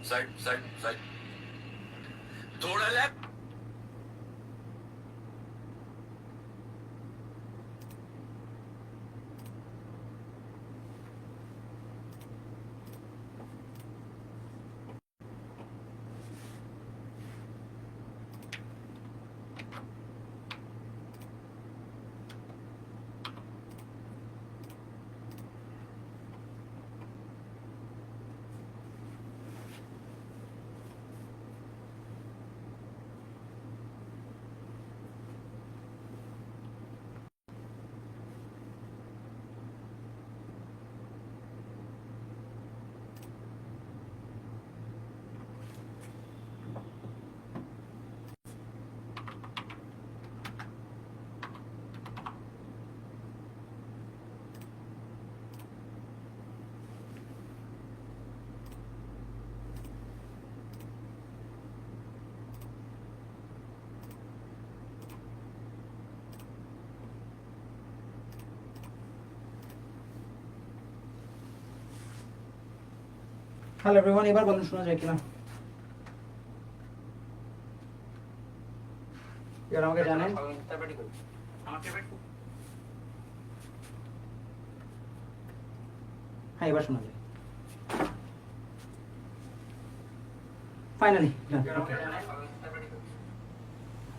Side थोड़ा left hello everyone, এবার বলুন শোনা যায় কিনা? এবার আমাকে জানেন হ্যাঁ এবার শোনা যায় ফাইনালি।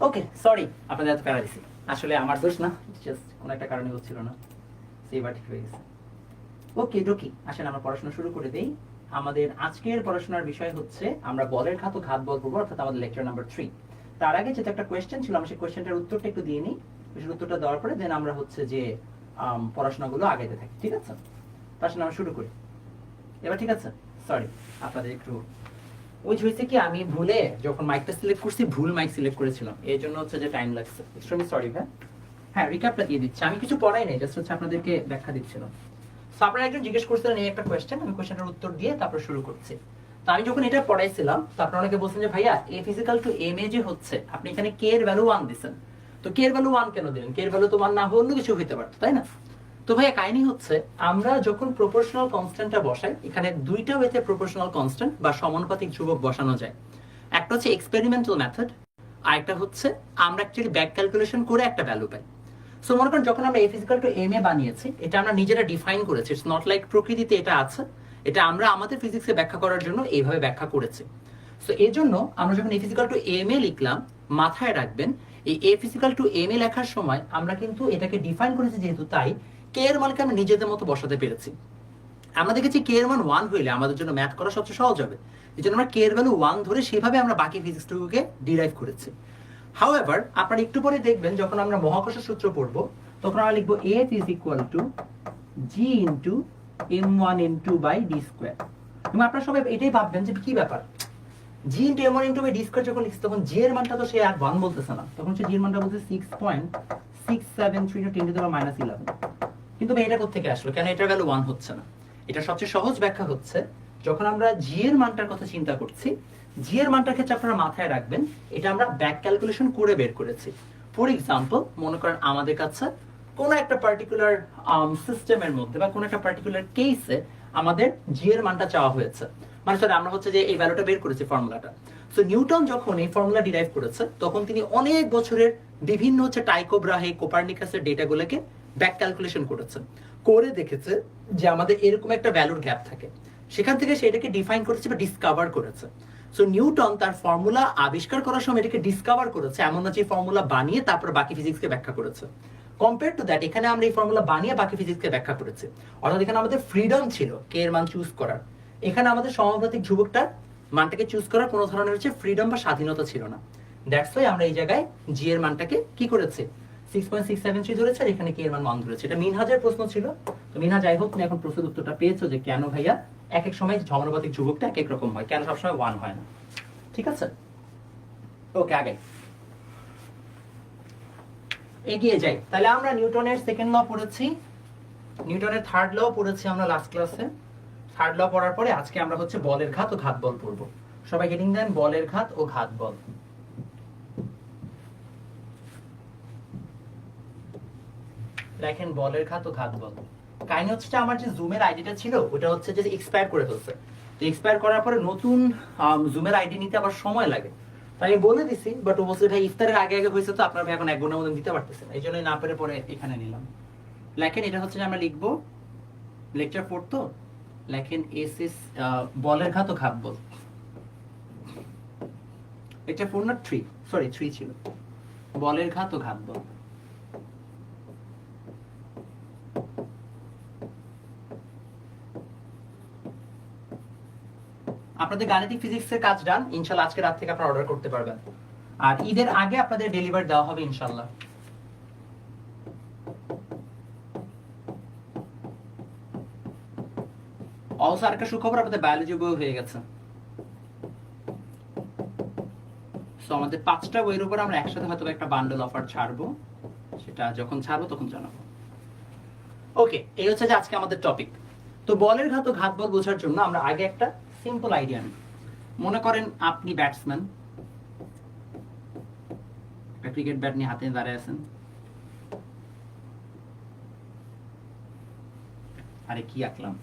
ওকে সরি আপনাদের এত প্যারা দিছি, আসলে আমার দোষ না, জাস্ট কোনো একটা কারণে হচ্ছিল না, সেইবার ঠিক হয়ে গেছে। ওকে ডোকি, আসেন আমরা পড়াশোনা শুরু করে দেই। আমাদের আজকের পড়াশোনার বিষয় হচ্ছে আমরা বলের ঘাত ও ঘাত বল পড়বো, অর্থাৎ আমাদের লেকচার নাম্বার 3। তার আগে যেটা একটা কোয়েশ্চেন ছিল, আমরা সেই কোয়েশ্চেনটার উত্তরটা একটু দিয়ে নিই। সেই উত্তরটা দেওয়ার পরে দেন আমরা হচ্ছে যে পড়াশোনাগুলো আগাইতে থাকি, ঠিক আছে? তার সাথে আমরা শুরু করি এবার, ঠিক আছে? সরি আপনাদের একটু ওই হয়েছে কি, আমি ভুলে যখন মাইকটা সিলেক্ট করছি ভুল মাইক সিলেক্ট করেছিলাম, এই জন্য হচ্ছে যে টাইম লাগছে। এক্সট্রিমলি সরি ভাই। হ্যাঁ রিক্যাপটা দিয়ে দিচ্ছি, আমি কিছু পড়াই নাই, জাস্ট হচ্ছে আপনাদেরকে ব্যাখ্যা দিচ্ছিলাম। সো আপনারা একজন জিজ্ঞেস করছিলেন এই একটা কোয়েশ্চেন, আমি কোয়েশ্চেনটার উত্তর দিয়ে তারপর শুরু করছি। তো আমি যখন এটা পড়াইছিলাম তারপর অনেকে বলছেন যে ভাইয়া a physical two M A যে হচ্ছে, আপনি এখানে কে এর ভ্যালু 1 দিবেন, তো কে এর ভ্যালু 1 কেন দিলেন? কে এর ভ্যালু তো 1 না হলে কিছু হতে পারতো, তাই না? তো ভাইয়া কাহিনী হচ্ছে, আমরা যখন প্রপোর্শনাল কনস্ট্যান্টটা বসাই, এখানে দুইটা ওয়েতে প্রপোর্শনাল কনস্ট্যান্ট বা সমানুপাতিক ধ্রুবক বসানো যায়। একটা হচ্ছে এক্সপেরিমেন্টাল মেথড, আর একটা হচ্ছে আমরা অ্যাকচুয়ালি ব্যাক ক্যালকুলেশন করে একটা ভ্যালু পাই। সো মনে করেন যখন আমরা a physical two M A বানিয়েছি, এটা আমরা নিজেরা ডিফাইন করেছি, ইটস নট লাইক প্রকৃতিতে এটা আছে, এটা আমরা আমাদের ফিজিক্সে ব্যাখ্যা করার জন্য এইভাবে ব্যাখ্যা করেছি। সো এই জন্য আমরা যখন a physical two M A লিখলাম, মাথায় রাখবেন এই a physical two M A লেখার সময় আমরা কিন্তু এটাকে ডিফাইন করেছি, যেহেতু তাই কে এর মানকে আমরা নিজেদের মতো বসাতে পেরেছি। আমরা দেখেছি কে এর মান 1 হইলে আমাদের জন্য ম্যাথ করা সবচেয়ে সহজ হবে, এই জন্য আমরা কে এর ভ্যালু 1 ধরে সেভাবে আমরা বাকি ফিজিক্সটুকুকে ডিরাইভ করেছি। হাউএভার আপনারা একটু পরে দেখবেন যখন আমরা মহাকর্ষ সূত্র পড়ব, তখন আমরা লিখব F is equal to G into m1 m2 by d square। এবং আপনারা সবাই এটাই ভাববেন যে কি ব্যাপার, G into m1 m2 by d square যখন লিখছি তখন G এর মানটা তো সে আর 1 বলতেছে না, তখন সে G এর মানটা বলছে 6.673 × 10⁻11। কিন্তু এটা কোথা থেকে আসলো, কেন এটার ভ্যালু 1 হচ্ছে না? এটা সবচেয়ে সহজ ব্যাখ্যা হচ্ছে, যখন আমরা G এর মানটার কথা চিন্তা করছি, G এর মানটার ক্ষেত্রে আপনারা মাথায় রাখবেন এটা আমরা ব্যাক ক্যালকুলেশন করে বের করেছি। ফর এক্সাম্পল মনে করেন আমাদের কাছে কোন একটা পার্টিকুলার সিস্টেমের মধ্যে বা কোন একটা পার্টিকুলার কেসে আমাদের G এর মানটা চাওয়া হয়েছে, মানে স্যার আমরা হচ্ছে যে এই ভ্যালুটা বের করেছি ফর্মুলাটা। সো নিউটন যখন এই ফর্মুলা ডিরাইভ করেছে, তখন তিনি অনেক বছরের বিভিন্ন হচ্ছে টাইকো ব্রাহে, কোপার্নিকাসের ডেটাগুলোকে ব্যাক ক্যালকুলেশন করেছে, করে দেখেছে যে আমাদের এরকম একটা ভ্যালুর গ্যাপ থাকে, সেখান থেকে সেটাকে ডিফাইন করেছে বা ডিসকভার করেছে। সো নিউটন তার ফর্মুলা আবিষ্কার করার সময় এটাকে ডিসকভার করেছে, এমন না যে ফর্মুলা বানিয়ে তারপর বাকি ফিজিক্সকে ব্যাখ্যা করেছে। কম্পেয়ার টু দ্যাট এখানে আমরা এই ফর্মুলা বানিয়ে বাকি ফিজিক্সকে ব্যাখ্যা করেছি, অর্থাৎ এখানে আমাদের ফ্রিডম ছিল কে এর মান চুজ করার। এখানে আমাদের সমানুপাতিক ধ্রুবকটার মানটাকে চুজ করার কোনো ধরনের হচ্ছে ফ্রিডম বা স্বাধীনতা ছিল না। দ্যাটস ওয়াই আমরা এই জায়গায় জি এর মানটাকে কি করেছে 6.673 ধরেছে, আর এখানে কে এর মান 1 ধরেছে। এটা মিনহাজের প্রশ্ন ছিল, তো মিনহাজ যাই হোক তুমি এখন প্রশ্নের উত্তরটা পেয়েছো যে কেন ভাইয়া এক এক সময় সমানুপাতিক ধ্রুবকটা এক এক রকম হয়, কেন সবসময় 1 হয় না। ঠিক আছে, ওকে আগে এগিয়ে যাই। তাহলে আমরা নিউটনের সেকেন্ড ল পড়েছি, নিউটনের থার্ড ল পড়েছি আমরা লাস্ট ক্লাসে। থার্ড ল পড়ার পরে আজকে আমরা হচ্ছে বলের ঘাত ও ঘাত বল পড়বো। সবাই হেডিং দেন বলের ঘাত ও ঘাত বল। দেখেন বলের ঘাত ও ঘাত বল। কাহিনী হচ্ছে যে আমার যে জুমের আইডিটা ছিল ওটা হচ্ছে যে এক্সপায়ার করে ফেলছে। তো এক্সপায়ার করার পরে নতুন জুমের আইডি নিতে আবার সময় লাগে। তাই আমি বলে দিছি, বাট ও বলছে ভাই ইফতারের আগে আগে হয়েছে তো আপনার ভাই এখন 1 ঘন্টার মধ্যে দিতে পারতেছে না, এই জন্যই না পেরে পরে এখানে নিলাম। লেখেন এটা হচ্ছে যে আমরা লিখবো লেকচার 4 তো, লেখেন এসএস বলের ঘাত ও ঘাত বল। লেকচার 4 না 3, সরি 3 ছিল, বলের ঘাত ও ঘাত বল। আপনাদের গাণিতিক ফিজিক্সের কাজ ডান, ইনশাআল্লাহ আজকে রাত থেকে আপনারা অর্ডার করতে পারবেন, আর ঈদের আগে আপনাদের ডেলিভার দেওয়া হবে ইনশাআল্লাহ। অলসো আরেকটা সুখবর, আপনাদের বায়োলজি বই হয়ে গেছে। সো আমাদের 5টা বইয়ের উপর আমরা একসাথে হয়তো একটা বান্ডেল অফার ছাড়বো, সেটা যখন ছাড়বো তখন জানাবো। ওকে, এই হচ্ছে যে আজকে আমাদের টপিক। তো বলের ঘাত ও ঘাত বল বোঝার জন্য আমরা আগে একটা সিম্পল আইডিয়া নিই। মনে করেন আপনি ব্যাটসম্যান, একটা ক্রিকেট ব্যাট নিয়ে হাতে দাঁড়িয়ে আছেন। আরে কি আঁকলাম,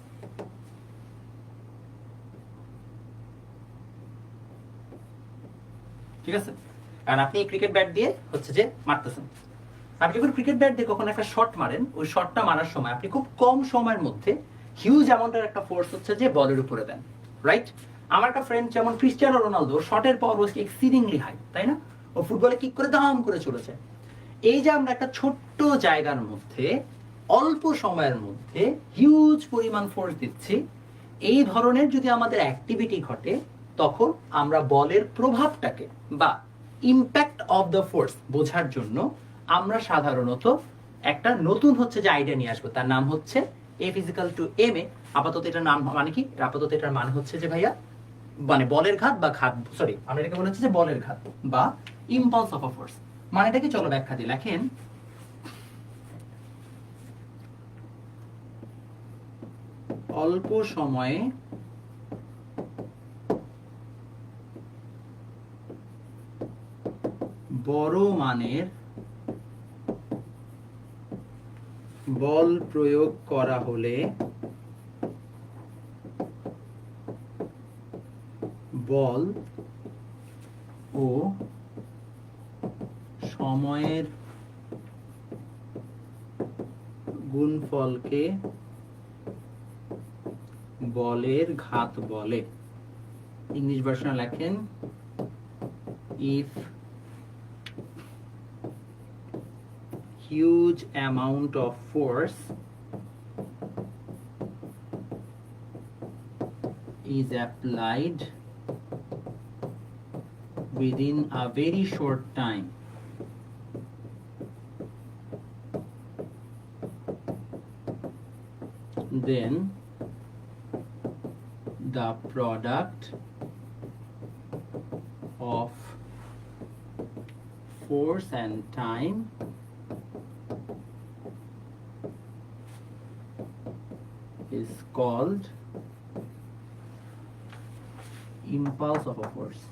ঠিক আছে? কারণ আপনি এই ক্রিকেট ব্যাট দিয়ে হচ্ছে যে মারতেছেন। আপনি যখন ক্রিকেট ব্যাট দিয়ে কখন একটা শট মারেন, ওই শটটা মারার সময় আপনি খুব কম সময়ের মধ্যে হিউজ অ্যামাউন্টের একটা ফোর্স হচ্ছে যে বলের উপরে দেন, রাইট? আমার একটা ফ্রেন্ড যেমন ক্রিস্টিয়ানো রোনালদো, শটের পাওয়ার ওয়াজ এক্সিডিংলি হাই, তাই না? ও ফুটবলে কিক করে দাম করে চলেছে। এই যে আমরা একটা ছোট্ট জায়গার মধ্যে অল্প সময়ের মধ্যে হিউজ পরিমাণ ফোর্স দিচ্ছি, এই ধরনের যদি আমাদের অ্যাক্টিভিটি ঘটে, তখন আমরা বলের প্রভাবটাকে বা ইম্প্যাক্ট অফ দ্য ফোর্স বোঝার জন্য আমরা সাধারণত একটা নতুন হচ্ছে যে আইডিয়া নিয়ে আসবো, তার নাম হচ্ছে a physical two M A. আপাতত এটার নাম মানে কি, আপাতত এটার মানে হচ্ছে যে ভাইয়া মানে বলের ঘাত বা ঘাত, সরি আমরা এটাকে বলে হচ্ছে যে বলের ঘাত বা ইম্পালস অফ আ ফোর্স। মানেটা কি, চলো ব্যাখ্যা দিই। লেখেন অল্প সময়ে বড় মানের বল প্রয়োগ করা হলে বল ও সময়ের গুণফলকে বলের ঘাত বলে। ইংলিশ ভার্সনে লেখেন if huge amount of force is applied within a very short time, then the product of force and time is called impulse of a force.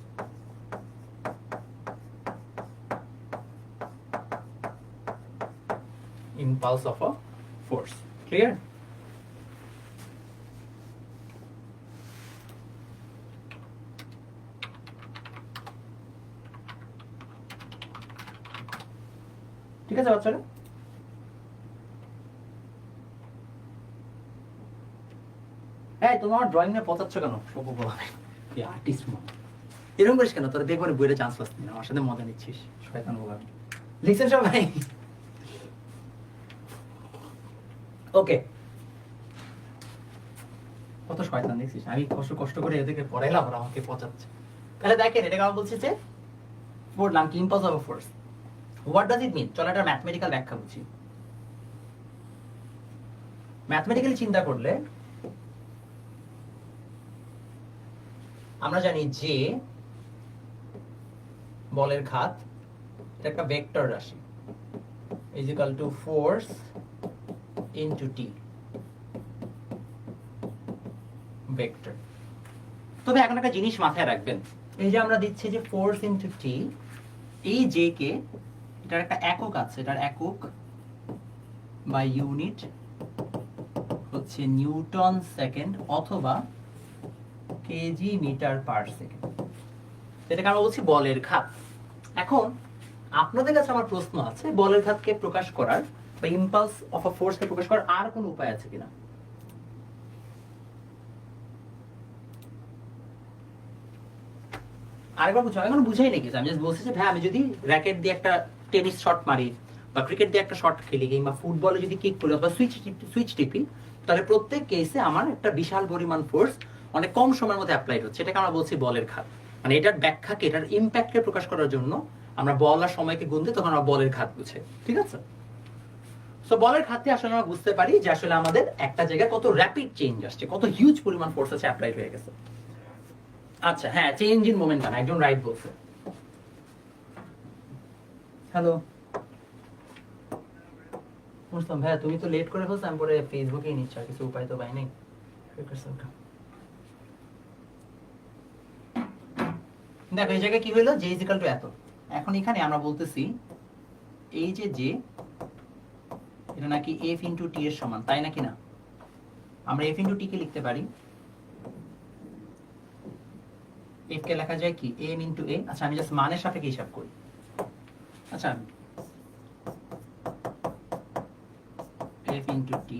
Impulse of a force. Clear? ঠিক আছে বাচ্চারা? হ্যাঁ, তুমি আমার drawing নিয়ে পচাচ্ছ কেন? সব বলা আর্টিস্ট মনে এরকম করিস কেন? তোরা দেখবার বইয়ের চান্স পাচ্ছি না, আমার সাথে মজা নিচ্ছিস। শয়তান বলা লিখছেন সবাই? ওকে, কত শয়তান দেখছিস? আমি কষ্ট করে এদেরকে পড়াইলাম, ওরা আমাকে পচাচ্ছে। তাহলে দেখেন এটাকে আমার বলছি যে পড়লাম কি impulse of force. What does it mean? চলো একটা ম্যাথমেটিক্যাল ব্যাখ্যা বুঝি। ম্যাথমেটিক্যালি চিন্তা করলে আমরা জানি যে বলের ঘাত এটা একটা ভেক্টর রাশি, is equal to force into T vector. তবে এখন একটা জিনিস মাথায় রাখবেন, এই যে আমরা দিচ্ছি যে ফোর্স ইনটু টি, এই জে কে এটার একটা একক আছে, এটার একক বা ইউনিট হচ্ছে নিউটন সেকেন্ড অথবা কেজি মিটার পার সেকেন্ড, যেটাকে আমরা বলছি বলের ঘাত। এখন আপনাদের কাছে আমার প্রশ্ন আছে, বলের ঘাতকে প্রকাশ করার বা ইম্পালস অফ আ ফোর্সকে প্রকাশ করার আর কোনো উপায় আছে কিনা? আরেকবার বুঝো, এখন বুঝাই নাকি? আমি জাস্ট বলছি যে ভাই আমি যদি র্যাকেট দিয়ে একটা টেনিস শট মারি বা ক্রিকেট দিয়ে একটা শট খেলি কিংবা ফুটবলে যদি কিক করি অথবা সুইচ টিপি, তাহলে প্রত্যেক কেসে আমার একটা বিশাল পরিমাণ ফোর্স অনেক কম সময়ের মধ্যে অ্যাপ্লাইড হচ্ছে। এটাকে আমরা বলছি বলের ঘাত। মানে এটার ব্যাখ্যাকে, এটার ইম্প্যাক্টকে প্রকাশ করার জন্য আমরা বল আর সময়কে গুনতে তখন আমরা বলের ঘাত বুঝে, ঠিক আছে? সো বলের ঘাতে আসলে আমরা বুঝতে পারি যে আসলে আমাদের একটা জায়গায় কত র্যাপিড চেঞ্জ আসছে, কত হিউজ পরিমাণ ফোর্স আছে অ্যাপ্লাইড হয়ে গেছে। আচ্ছা হ্যাঁ, চেঞ্জ ইন মোমেন্টাম, একজন রাইট বলছে। হ্যালো মুসলাম ভাইয়া, তুমি তো লেট করে ফেলছো, আমি পরে ফেসবুকেই নিচ্ছি, আর কিছু উপায় তো পাই নাই। দেখো এই জায়গায় কি হইলো, জে ইজ ইকুয়াল টু এত। এখন এখানে আমরা বলতেছি এই যে জে, এটা নাকি এফ ইন্টু টি এর সমান, তাই নাকি না? আমরা এফ ইন্টু টি কে লিখতে পারি, এফ কে লেখা যায় কি এম ইন্টু এ। আচ্ছা আমি জাস্ট মানের সাপেক্ষে হিসাব করি। আচ্ছা এফ ইন্টু টি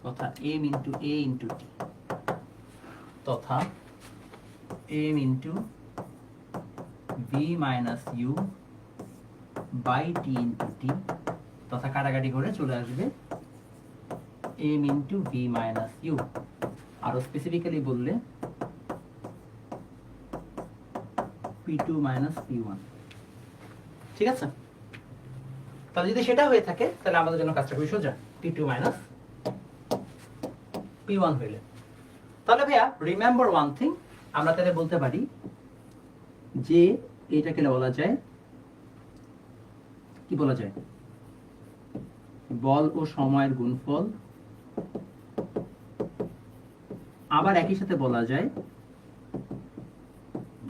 তথা M into A into T তথা M into V minus U by T into T তথা কাটাকাটি করে চলে আসবে M into V minus U, আরো স্পেসিফিক্যালি বললে P2 মাইনাস P1। ঠিক আছে? তাহলে যদি সেটা হয়ে থাকে তাহলে আমাদের জন্য কাজটা খুবই সোজা, P2 মাইনাস P1 হইলে। তাহলে ভাইয়া রিমেম্বার ওয়ান থিং, আমরা তাহলে বলতে পারি যে এটাকে বলা যায়, কি বলা যায়, বল ও সময়ের গুণফল। আবার একই সাথে বলা যায়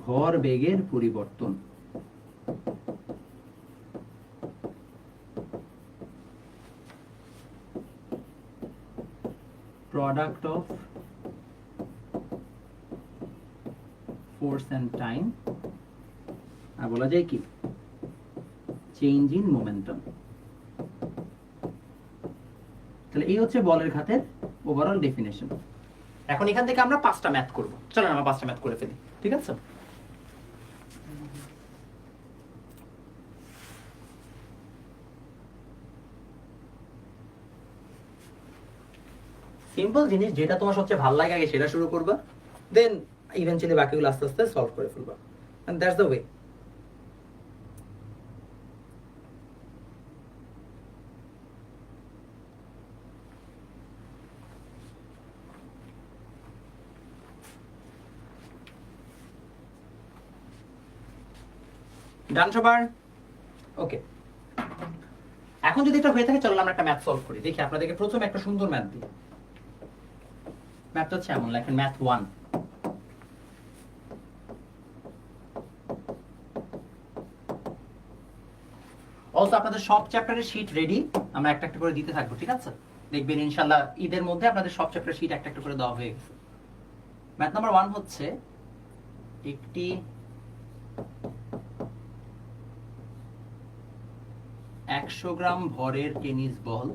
ভর বেগের পরিবর্তন। Product of force and time, আর বলা যায় কি চেঞ্জ ইন মোমেন্টাম। তাহলে এই হচ্ছে বলের ঘাতের ওভারঅল ডেফিনেশন। এখন এখান থেকে আমরা 5টা ম্যাথ করব। চলো আমরা 5টা ম্যাথ করে ফেলি, ঠিক আছে? সিম্পল জিনিস, যেটা তোমার সবচেয়ে ভালো লাগে আগে সেটা শুরু করবা, দেন ইভেন্চুয়ালি বাকিগুলো আস্তে আস্তে সলভ করে ফেলবা, এন্ড দ্যাটস দ্য ওয়ে। ডান সবার? ওকে, এখন যদি এটা হয়ে থাকে চলো আমরা একটা ম্যাথ সলভ করি। দেখি আপনাদেরকে প্রথমে একটা সুন্দর ম্যাথ দিই। ম্যাথটা হচ্ছে এমন, লেখেন ম্যাথ 1। অলসো আপনাদের সব চ্যাপ্টারের শীট রেডি, আমরা একটা একটা করে দিতে থাকবো, ঠিক আছে? দেখবেন ইনশাআল্লাহ ঈদের মধ্যে আপনাদের সব চ্যাপ্টারের শীট একটা একটা করে দেওয়া হয়ে গেছে। ম্যাথ নাম্বার 1 হচ্ছে একটি 100 গ্রাম ভরের tennis ball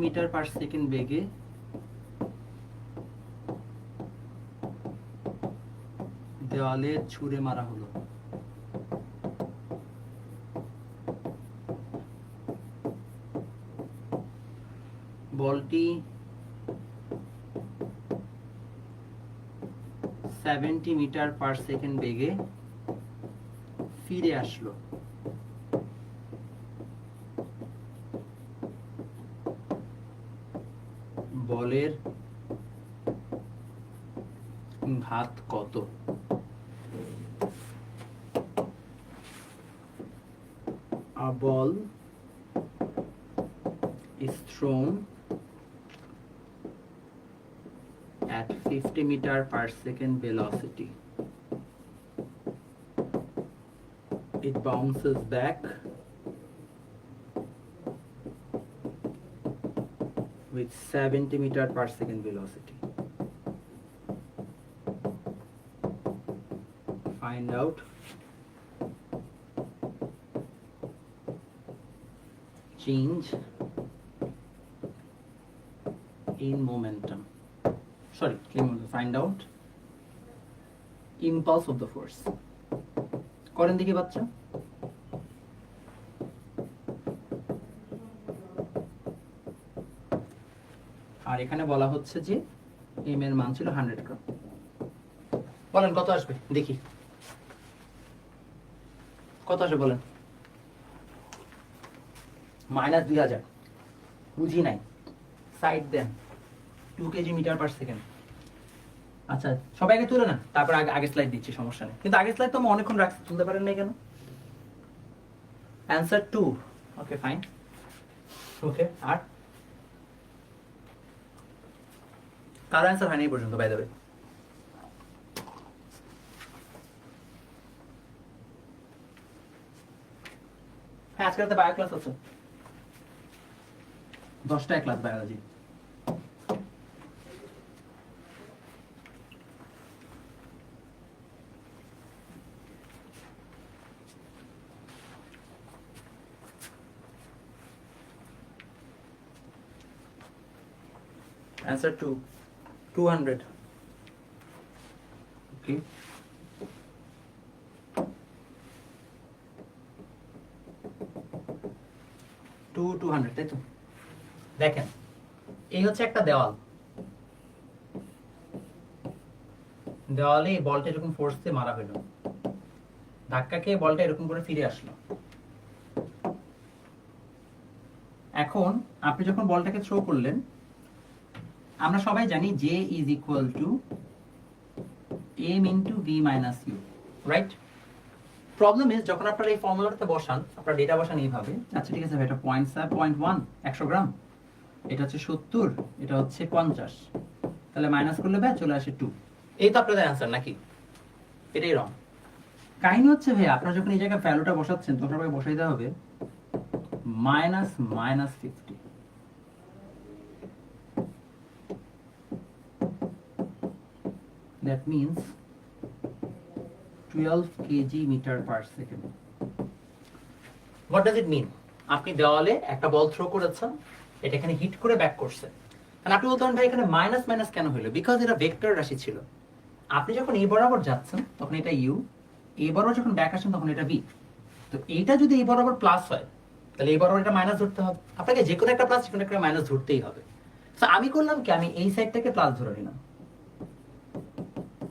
metre per second বেগে দেওয়ালে ছুঁড়ে মারা হলো। বলটি 70 মিটার পার সেকেন্ড বেগে ফিরে আসলো। বলের ঘাত কত? A ball is thrown at 50 meter per second velocity. It bounces back with 70 meter per second velocity. Find out change in momentum. Sorry, find out impulse of the force. করেন দেখি বাচ্চা। আর এখানে বলা হচ্ছে যে এম এর মান ছিল 100 গ্রাম। বলেন কত আসবে দেখি, কত আসবে বলেন। -2000, বুঝি নাই, সাইড দেন। 2 কেজি মিটার পার সেকেন্ড। আচ্ছা সবাই আগে তুলে না, তারপর আগে স্লাইড দিচ্ছি, সমস্যা নেই। কিন্তু আগের স্লাইড তো আমি অনেকক্ষণ রাখছি, তুলতে পারেন না কেন? অ্যান্সার 2। Okay fine. ওকে, আর কার অ্যান্সার হয়নি এই পর্যন্ত বাই দ্য ওয়ে? হ্যাঁ, আজকে রাতে বায়ো ক্লাস আছে, 10টায় ক্লাস বায়োলজি। Answer 2, 200. Okay. 200, তাই তো? দেখেন, এই হচ্ছে একটা দেওয়াল। দেওয়ালে এই বলটা এরকম ফোর্স দিয়ে মারা হলো, ধাক্কা খেয়ে বলটা এরকম করে ফিরে আসলো। এখন আপনি যখন বলটাকে থ্রো করলেন, আমরা সবাই জানি J is equal to m into v minus u, right? Problem is যখন আপনারা এই ফর্মুলাটাতে বসান, আপনারা ডেটা বসান এইভাবে। আচ্ছা ঠিক আছে ভাই, এটা 0.1 100 গ্রাম, এটা হচ্ছে 70, এটা হচ্ছে 50, তাহলে মাইনাস করলে ভাই চলে আসে 2। এই তো আপনাদের অ্যান্সার নাকি? এটাই রং। কাহিনী হচ্ছে ভাই, আপনারা যখন এই জায়গায় ভ্যালুটা বসাচ্ছেন তখন আপনাকে বসাইতে হবে -50। That means 12 kg meter per second. What does it mean? আপনি দেওয়ালে একটা বল থ্রো করেছেন, এটা এখানে হিট করে ব্যাক করছে। আর আপনি বলতেন ভাই এখানে মাইনাস মাইনাস কেন হলো? বিকজ এটা ভেক্টর রাশি ছিল। আপনি যখন এই বরাবর যাচ্ছেন তখন এটা ইউ, এই বরাবর যখন ব্যাক আসেন তখন এটা ভি। তো এইটা যদি এই বরাবর প্লাস হয় তাহলে এই বরাবর এটা মাইনাস ধরতে হবে। আপনাকে যে কোনো একটা প্লাস যে কোনো একটা মাইনাস ধরতেই হবে। তো আমি করলাম কি, আমি এই সাইডটাকে প্লাস ধরে নিলাম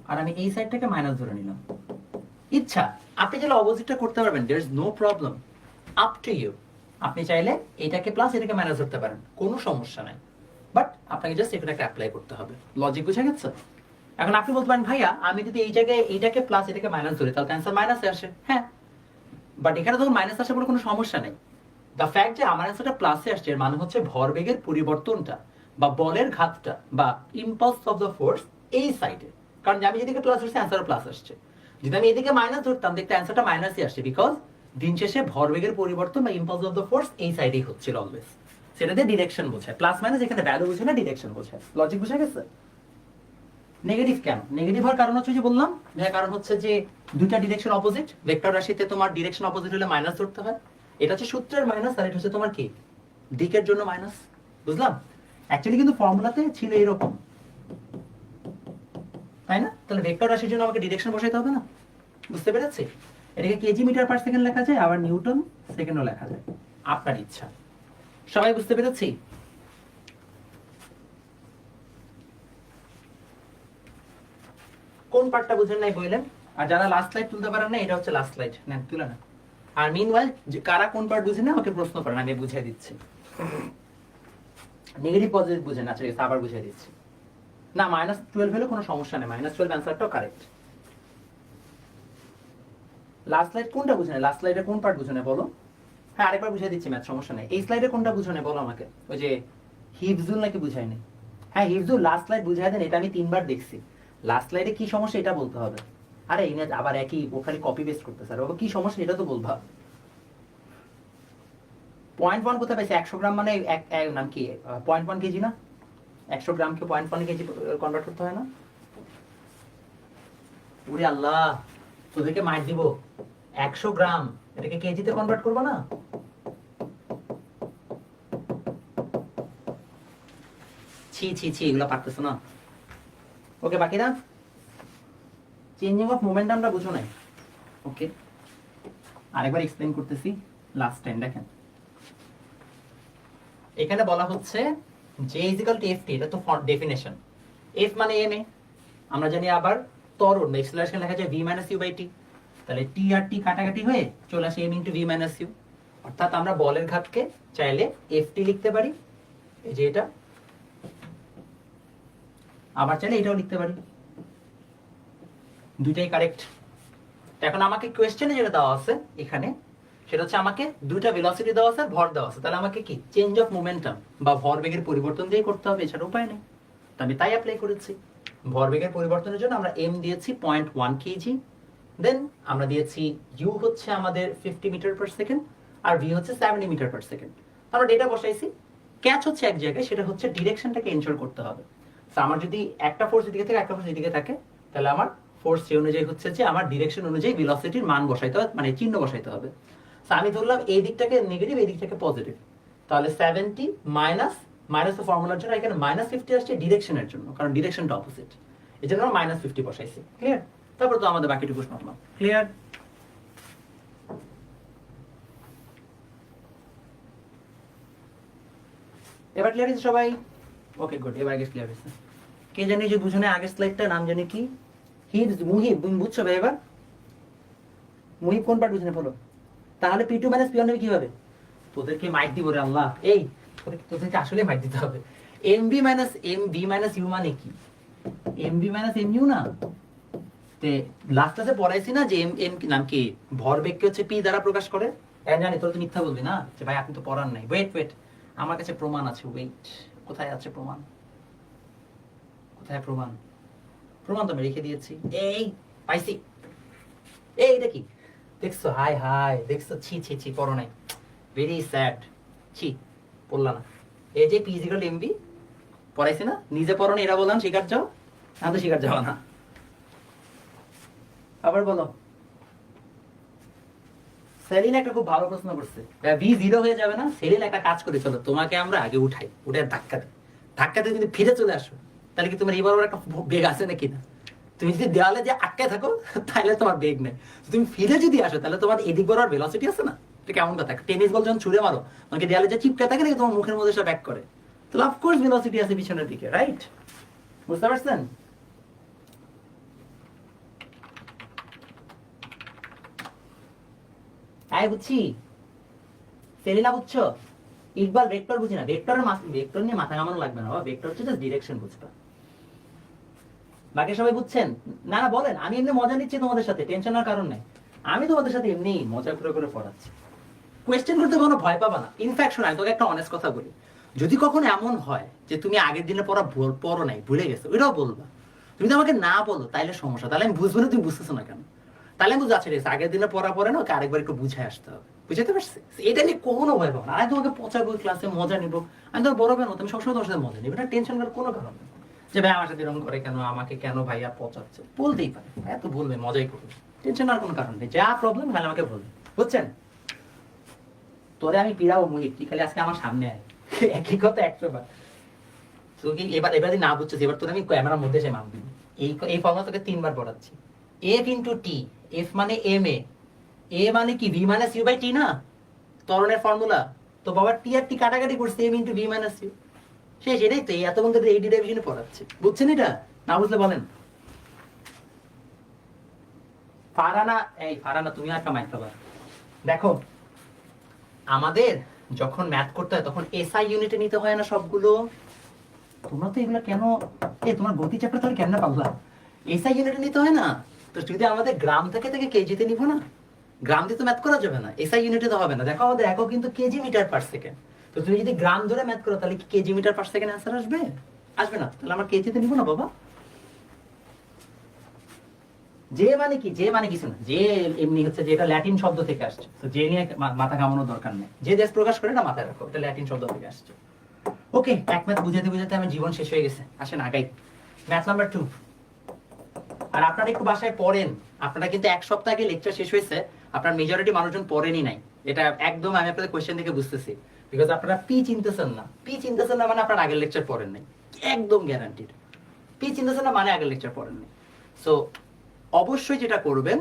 আর আমি এই সাইডটাকে মাইনাস ধরে নিলাম। ইচ্ছা আপনি চাইলে অপোজিটটা করতে পারবেন, there is no problem, up to you. আপনি চাইলে এটাকে প্লাস এটাকে মাইনাস ধরতে পারেন, কোনো সমস্যা নাই। বাট আপনাকে জাস্ট এটাকে অ্যাপ্লাই করতে হবে। লজিক বুঝা গেছে? এখন আপনি বলতে পারেন ভাইয়া আমি যদি এই জায়গায় এইটাকে প্লাস এটাকে মাইনাস ধরি তাহলে অ্যান্সার মাইনাসে আসে। হ্যাঁ, বাট এখানে তখন মাইনাস আসে বলে কোনো সমস্যা নেই। দ্য ফ্যাক্ট যে আমার অ্যান্সারটা প্লাসে আসছে এর মানে হচ্ছে ভরবেগের পরিবর্তনটা বা বলের ঘাতটা বা ইম্পালস অফ দ্য ফোর্স এই সাইডে। কারণ আমি যেদিকে প্লাস ধরছি অ্যান্সারও প্লাস আসছে, যদি আমি এদিকে মাইনাস ধরতাম দেখতে অ্যান্সারটা মাইনাসই আসছে। বিকজ দিন শেষে ভরবেগের পরিবর্তন বা ইম্পালস অফ দ্য ফোর্স এই সাইডেই হচ্ছিল অলওয়েজ। সেটা দিয়ে ডিরেকশন বোঝায়, প্লাস মাইনাস এখানে ভ্যালু বোঝায় না, ডিরেকশন বোঝায়। লজিক বুঝা গেছে? নেগেটিভ কেন? নেগেটিভ হওয়ার কারণ হচ্ছে যে বললাম ভাই, কারণ হচ্ছে যে দুইটা ডিরেকশন অপোজিট। ভেক্টর রাশিতে তোমার ডিরেকশন অপোজিট হলে মাইনাস ধরতে হয়। এটা হচ্ছে সূত্রের মাইনাস আর এটা হচ্ছে তোমার কি দিকের জন্য মাইনাস। বুঝলাম? অ্যাকচুয়ালি কিন্তু ফর্মুলাতে ছিল এরকম, তাই না? তাহলে ভেক্টর রাশির জন্য আমাকে ডিরেকশন বসাইতে হবে না। বুঝতে পেরেছি? এটাকে কেজি মিটার পার সেকেন্ড লেখা যায়, আবার নিউটন সেকেন্ডও লেখা যায়, আপনার ইচ্ছা। সবাই বুঝতে পেরেছি? কোন পার্টটা বুঝেন নাই বললেন? আর যারা লাস্ট স্লাইড তুলতে পারেন না, এটা হচ্ছে লাস্ট স্লাইড, নেন তুলে না। আর মিনওয়াইল কারা কোন পার্ট বুঝেন না আমাকে প্রশ্ন করেন, আমি বুঝিয়ে দিচ্ছি। নেগেটিভ পজিটিভ বুঝেন? আচ্ছা আবার বুঝিয়ে দিচ্ছি। না -12 হলে কোনো সমস্যা নেই, -12 অ্যান্সারটাও কারেক্ট। লাস্ট স্লাইড কোনটা বুঝে না? লাস্ট স্লাইডে কোন পার্ট বুঝে না বলো? হ্যাঁ আরেকবার বুঝিয়ে দিচ্ছি ম্যাথ, সমস্যা নেই। এই স্লাইডে কোনটা বুঝে না বলো আমাকে? ওই যে হিফজুল নাকি বুঝায়নি? হ্যাঁ হিফজু লাস্ট স্লাইড বুঝাই দেন, এটা আমি 3বার দেখছি। লাস্ট স্লাইডে কি সমস্যা এটা বলতে হবে। আরে ইনাজ আবার একই ও খালি কপি পেস্ট করতেছে, আর বাবা কি সমস্যা এটা তো বলবা। 0.1 কোথায় পাইছে? 100 গ্রাম মানে নাম কি 0.1 কেজি না? 100 গ্রামকে 0.1 কেজি কনভার্ট করতে হয় না? ওরে আল্লাহ, তোদেরকে মার দিব। 100 গ্রাম এটাকে কেজিতে কনভার্ট করবো না? ছি ছি ছি, এগুলো পারতেছ না। ওকে বাকিরা, চেঞ্জিং অফ মোমেন্টামটা বুঝো নাই। ওকে আরেকবার এক্সপ্লেইন করতেছি। লাস্ট টাইম দেখেন, এখানে বলা হচ্ছে J ইকুয়াল টু FT, এটা তো ডেফিনেশন। F মানে ma, আমরা জানি আবার ত্বরণ বা অ্যাক্সিলারেশন লেখা যায় v - u / t, তাহলে t আর t কাটাকাটি হয়ে চলে আসে m * v - u, অর্থাৎ আমরা বলের ঘাতকে চাইলে FT লিখতে পারি, এই যে এটা, আবার চাইলে এটাও লিখতে পারি, দুইটাই কারেক্ট। এখন আমাকে কোশ্চেনে যেটা দেওয়া আছে এখানে, সেটা হচ্ছে আমাকে দুইটা ভেলোসিটি দেওয়া আছে, ভর দেওয়া আছে, তাহলে আমাকে কি চেঞ্জ অফ মোমেন্টাম বা ভরবেগের পরিবর্তন দিয়ে করতে হবে, এছাড়া উপায় নেই। তো আমি তাই অ্যাপ্লাই করেছি। ভরবেগের পরিবর্তনের জন্য আমরা m দিয়েছি 0.1 কেজি, দেন আমরা দিয়েছি u হচ্ছে আমাদের 50 মিটার পার সেকেন্ড, আর v হচ্ছে 70 মিটার পার সেকেন্ড। আমরা ডেটা বসাইছি, ক্যাচ হচ্ছে এক জায়গায়, সেটা হচ্ছে ডিরেকশনটাকে এনশিওর করতে হবে। তো আমার যদি একটা ফোর্স এদিকে থাকে, একটা ফোর্স এদিকে থাকে, তাহলে আমার ফোর্স সেই অনুযায়ী হচ্ছে যে আমার ডিরেকশন অনুযায়ী ভেলোসিটির মান বসাইতে হবে, মানে চিহ্ন বসাইতে হবে। তো আমি ধরলাম এই দিকটাকে নেগেটিভ, এই দিকটাকে পজিটিভ, তাহলে 70 মাইনাস মাইনাস ফর্মুলার জন্য এখানে -50 আসছে ডিরেকশনের জন্য, কারণ ডিরেকশনটা অপোজিট, এই জন্য আমরা -50 বসাইছি। ক্লিয়ার? তারপর তো আমাদের বাকিটুকু নরমাল। ক্লিয়ার? এবার ক্লিয়ার হয়েছে সবাই? ওকে গুড, এবার আগে ক্লিয়ার হয়েছে। কে জানি যে বুঝনে আগের স্লাইডটা নাম জানি কি? হিবস মুহিব, বুঝছো ভাই? এবার মুহিব কোন পার্ট বুঝনে বলো? তাহলে P2 - P1 হবে কিভাবে? তোদেরকে মাইক দিব রে আল্লাহ, এই তোদেরকে আসলে মাইক দিতে হবে। mv - u মানে কি? mv - mu না? তে লাস্ট ক্লাসে পড়াইছি না যে m নাম কি ভরবেগকে হচ্ছে p দ্বারা প্রকাশ করে। আমি জানি তোরা তো মিথ্যা বলবি না যে ভাই আপনি তো পড়ান নাই। ওয়েট, আমার কাছে প্রমাণ আছে। ওয়েট, কোথায় আছে প্রমাণ? কোথায় প্রমাণ? প্রমাণ তো আমি রেখে দিয়েছি, এই পাইছি। এই এটা কি দেখছো? হাই দেখছো? ছি ছি ছি, পড়ো নাই, ভেরি স্যাড। ছি, পড়লা না। এই যে p = mv পড়াইছি না? নিজে পড়ো না, এরা বললাম শিকার যাও, আমি তো শিকার যাও না। আবার বলো। সেলিন একটা খুব ভালো প্রশ্ন করছে, v0 হয়ে যাবে না? সেলিন একটা কাজ করে, চলো তোমাকে আমরা আগে উঠাই, উঠে ধাক্কা দিয়ে যদি ফিরে চলে আসো, তাহলে কি তোমার এবার একটা বেগ আছে নাকি না? তুমি যদি দেওয়ালে যে আটকায় থাকো তাহলে তোমার বেগ নেই, তুমি ফিরে যদি আসো তাহলে তোমার এদিক বরাবর ভেলোসিটি আছে না? এটা কেমন কথা? টেনিস বল যখন ছুড়ে মারো, তোমাকে দেওয়ালে যে চিপকে থাকে নাকি তোমার মুখের মধ্যে সব ব্যাক করে, তাহলে অফকোর্স ভেলোসিটি আছে পিছনের দিকে, রাইট? বুঝতে পারছেন? হ্যাঁ বুঝছি। সেলিনা বুঝছো? ইকবাল ভেক্টর বুঝি না। ভেক্টর নিয়ে মাথা ঘামানো লাগবে না, ভেক্টর হচ্ছে জাস্ট ডিরেকশন বুঝবা। বাকি সবাই বুঝছেন? না না বলেন, আমি এমনি মজা নিচ্ছি তোমাদের সাথে, টেনশন হওয়ার কারণ নাই। আমি তোমাদের সাথে এমনি মজা করে পড়াচ্ছি, কোয়েশ্চেন করতে কোনো ভয় পাবা না। ইনফ্যাক্ট শোনা, তোকে একটা অনেস্ট কথা বলি, যদি কখনো এমন হয় যে তুমি আগের দিনে পড়ো নাই, ভুলে গেছো, ওইটাও বলবা। তুমি তো আমাকে না বলো তাইলে সমস্যা, তাহলে আমি বুঝবো না তুমি বুঝতেছো না কেন। তাহলে আমি বুঝতে আচ্ছা আগের দিনে পড়া পরে না, ওকে আরেকবার একটু বুঝাই আসতে হবে। বুঝতে পারছি? এটা নিয়ে কোনো ভয় পাবো না। আমি তোমাকে পচাবো ক্লাসে, মজা নিবো। আমি তো বড় কেন, তুমি সবসময় তোমার সাথে মজা নিবো, এটা টেনশন করার কোনো কারণ নেই যে ভাই আমার সাথে এরকম করে কেন, আমাকে কেন ভাইয়া পচাচ্ছে, বলতেই পারে, এত বলবে, মজাই করবে, টেনশন আর কোনো কারণ নেই। যা প্রবলেম তাহলে আমাকে বলবে, বুঝছেন? তোরে আমি পিড়াবো মুহিত, তুই খালি আজকে আমার সামনে আয়। একই কথা 100 বার। তুই এবার না বুঝছিস, এবার তোর আমি ক্যামেরার মধ্যে এসে মাপ দিবি। এই ফর্মুলা তোকে 3 বার পড়াচ্ছি। f * t, f মানে ma, a মানে কি v - u / t না? ত্বরণের ফর্মুলা তো বাবা, t আর t কাটাকাটি করছে, m * v - u। শেষ, এটাই তো। এত বন্ধু এই ডেরিভেশনে পড়াচ্ছে, বুঝছেন? এটা না বুঝলে বলেন। ফারানা তুমি একটা মাইক খাবার। দেখো, আমাদের যখন ম্যাথ করতে হয় তখন এসআই ইউনিটে নিতে হয় না সবগুলো? তোমরা তো এগুলো কেন, তোমার গতি চ্যাপ্টার তাহলে কেমনে পারলা? এসআই ইউনিটে নিতে হয় না? তো যদি আমাদের গ্রাম থেকে কেজিতে নিব না, গ্রাম দিয়ে তো ম্যাথ করা যাবে না, এসআই ইউনিটে তো হবে না। দেখো আমাদের একক কিন্তু কেজি মিটার পার সেকেন্ড। তো তুমি যদি গ্রাম ধরে ম্যাথ করো তাহলে কি K G metre per second answer আসবে? আসবে না, তাহলে আমার কেজিতে নিব না বাবা। যে মানে কি, যে মানে কিছু না, যে এমনি হচ্ছে যে এটা ল্যাটিন শব্দ থেকে আসছে, তো যে নিয়ে মাথা ঘামানোর দরকার নেই। যে দেশ প্রকাশ করে না মাথায় রাখো, এটা ল্যাটিন শব্দ থেকে আসছে। ওকে, এক ম্যাথ বুঝাতে বুঝাতে আমার জীবন শেষ হয়ে গেছে। আসেন আগাই, ম্যাথ নাম্বার 2। আর আপনারা একটু বাসায় পড়েন, আপনারা কিন্তু এক সপ্তাহ আগে লেকচার শেষ হয়েছে, আপনার মেজরিটি মানুষজন পড়েনি নাই, এটা একদম আমি আপনাদের কোয়েশ্চেন থেকে বুঝতেছি। বিকজ আপনারা পি চিনতেছেন না, পি চিনতেছেন না মানে আপনার আগের লেকচার পড়েন নাই, একদম গ্যারান্টিড। পি চিনতেছেন না মানে আগের লেকচার পড়েন নাই। সো অবশ্যই যেটা করবেন,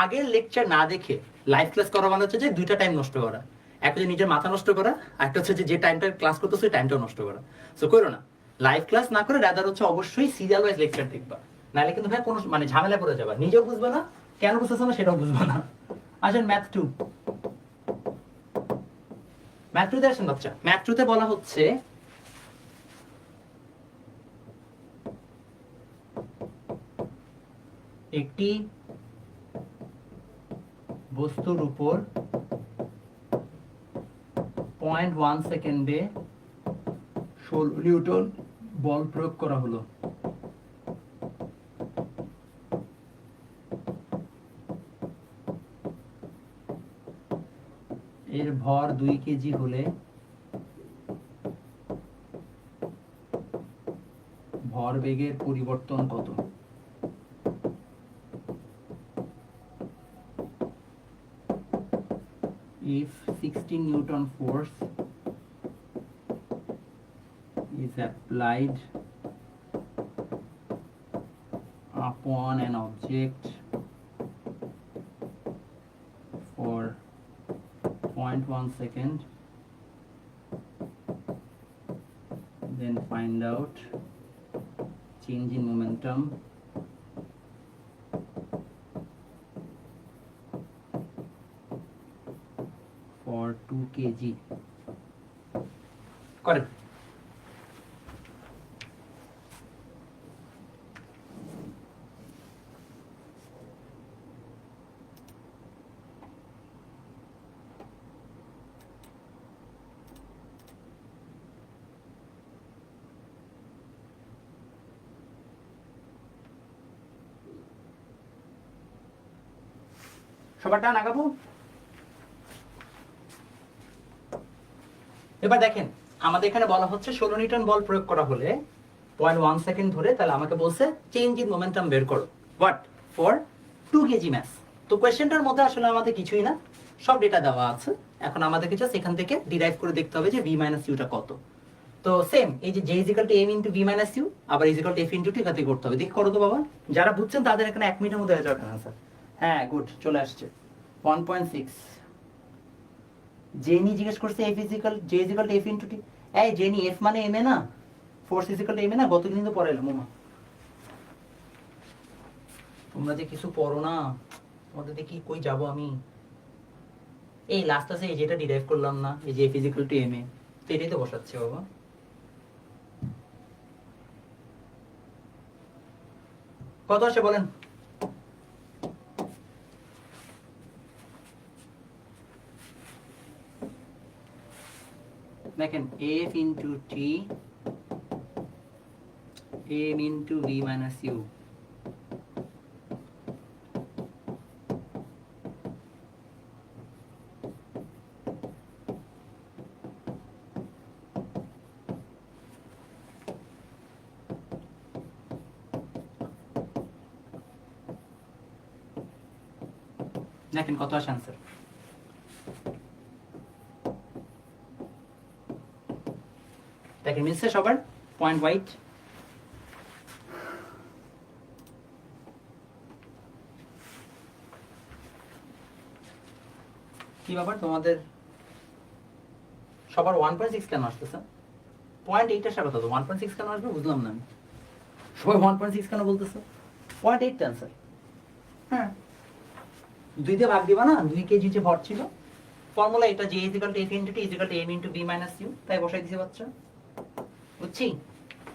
আগের লেকচার না দেখে লাইভ ক্লাস করা মানে হচ্ছে যে দুইটা টাইম নষ্ট করা। একটা হচ্ছে নিজের মাথা নষ্ট করা, আর একটা হচ্ছে যে টাইমটা ক্লাস করতেছে ওই টাইমটাও নষ্ট করা। সো করো না, লাইভ ক্লাস না করে রাদার হচ্ছে অবশ্যই সিরিয়াল ওয়াইজ লেকচার দেখবা, নাহলে কিন্তু ভাই কোনো মানে ঝামেলা পড়ে যাবা, নিজেও বুঝবে না, কেন বুঝতেছো না সেটাও বুঝবে না। আসেন ম্যাথ 2, ম্যাথ 2 তে আসেন বাচ্চা। ম্যাথ 2 তে বলা হচ্ছে একটি বস্তুর উপর 0.1 সেকেন্ডে 16 নিউটন বল প্রয়োগ করা হলো। এর ভর 2 কেজি হলে ভরবেগের পরিবর্তন কত? If 16 Newton force is applied upon an object for 0.1 second, then find out change in momentum for 2 kg. করেন। সবার টান আগাবো। এবার দেখেন, আমাদের এখানে বলা হচ্ছে 16 নিউটন বল প্রয়োগ করা হলে 0.1 সেকেন্ড ধরে, তাহলে আমাকে বলছে চেঞ্জ ইন মোমেন্টাম বের করো। হোয়াট? For 2 K G mass. তো কোয়েশ্চেনটার মধ্যে আসলে আমাদের কিছুই না, সব ডেটা দেওয়া আছে। এখন আমাদেরকে জাস্ট এখান থেকে ডিরাইভ করে দেখতে হবে যে v মাইনাস ইউটা কত। তো সেম এই যে j is equal to m into v minus U, আবার equal to f into t এখান থেকে করতে হবে। দেখি করো তো বাবা, যারা বুঝছেন তাদের এখানে 1 মিনিটের মধ্যে হয়ে যাবে आंसर। হ্যাঁ গুড, চলে আসছে 1.6। জেনি জিজ্ঞেস করছে f is equal j is equal to f into t। এই জেনি, f মানে m এ না, force is equal to m A না, গতদিন তো পড়াইলাম। মামা তোমরা যে কিছু পড়ো না, তোমাদের দেখি কই যাব আমি। এই লাস্ট আছে এই যেটা ডিরাইভ করলাম না, এই যে f ইজিক্যাল টু m এ, তো এটাই তো বসাচ্ছে বাবা। কত আসে বলেন? দেখেন f into t m into v minus u, দেখেন কত আসে आंसर। দেখেন মিলছে সবার পয়েন্ট হোয়াইট। কি ব্যাপার তোমাদের সবার 1.6 কেন আসতেছে? 0.8 এর সাথে তো 1.6 কেন আসবে বুঝলাম না আমি। সবাই 1.6 কেন বলতেছে? 0.8 आंसर। হ্যাঁ 2 দিয়ে ভাগ দিবা না, 2 কেজি যে ভর ছিল। ফর্মুলা এটা j equal to f into t equal to m into b minus u, তাই বসাই দিছি বাচ্চা। বুঝছি?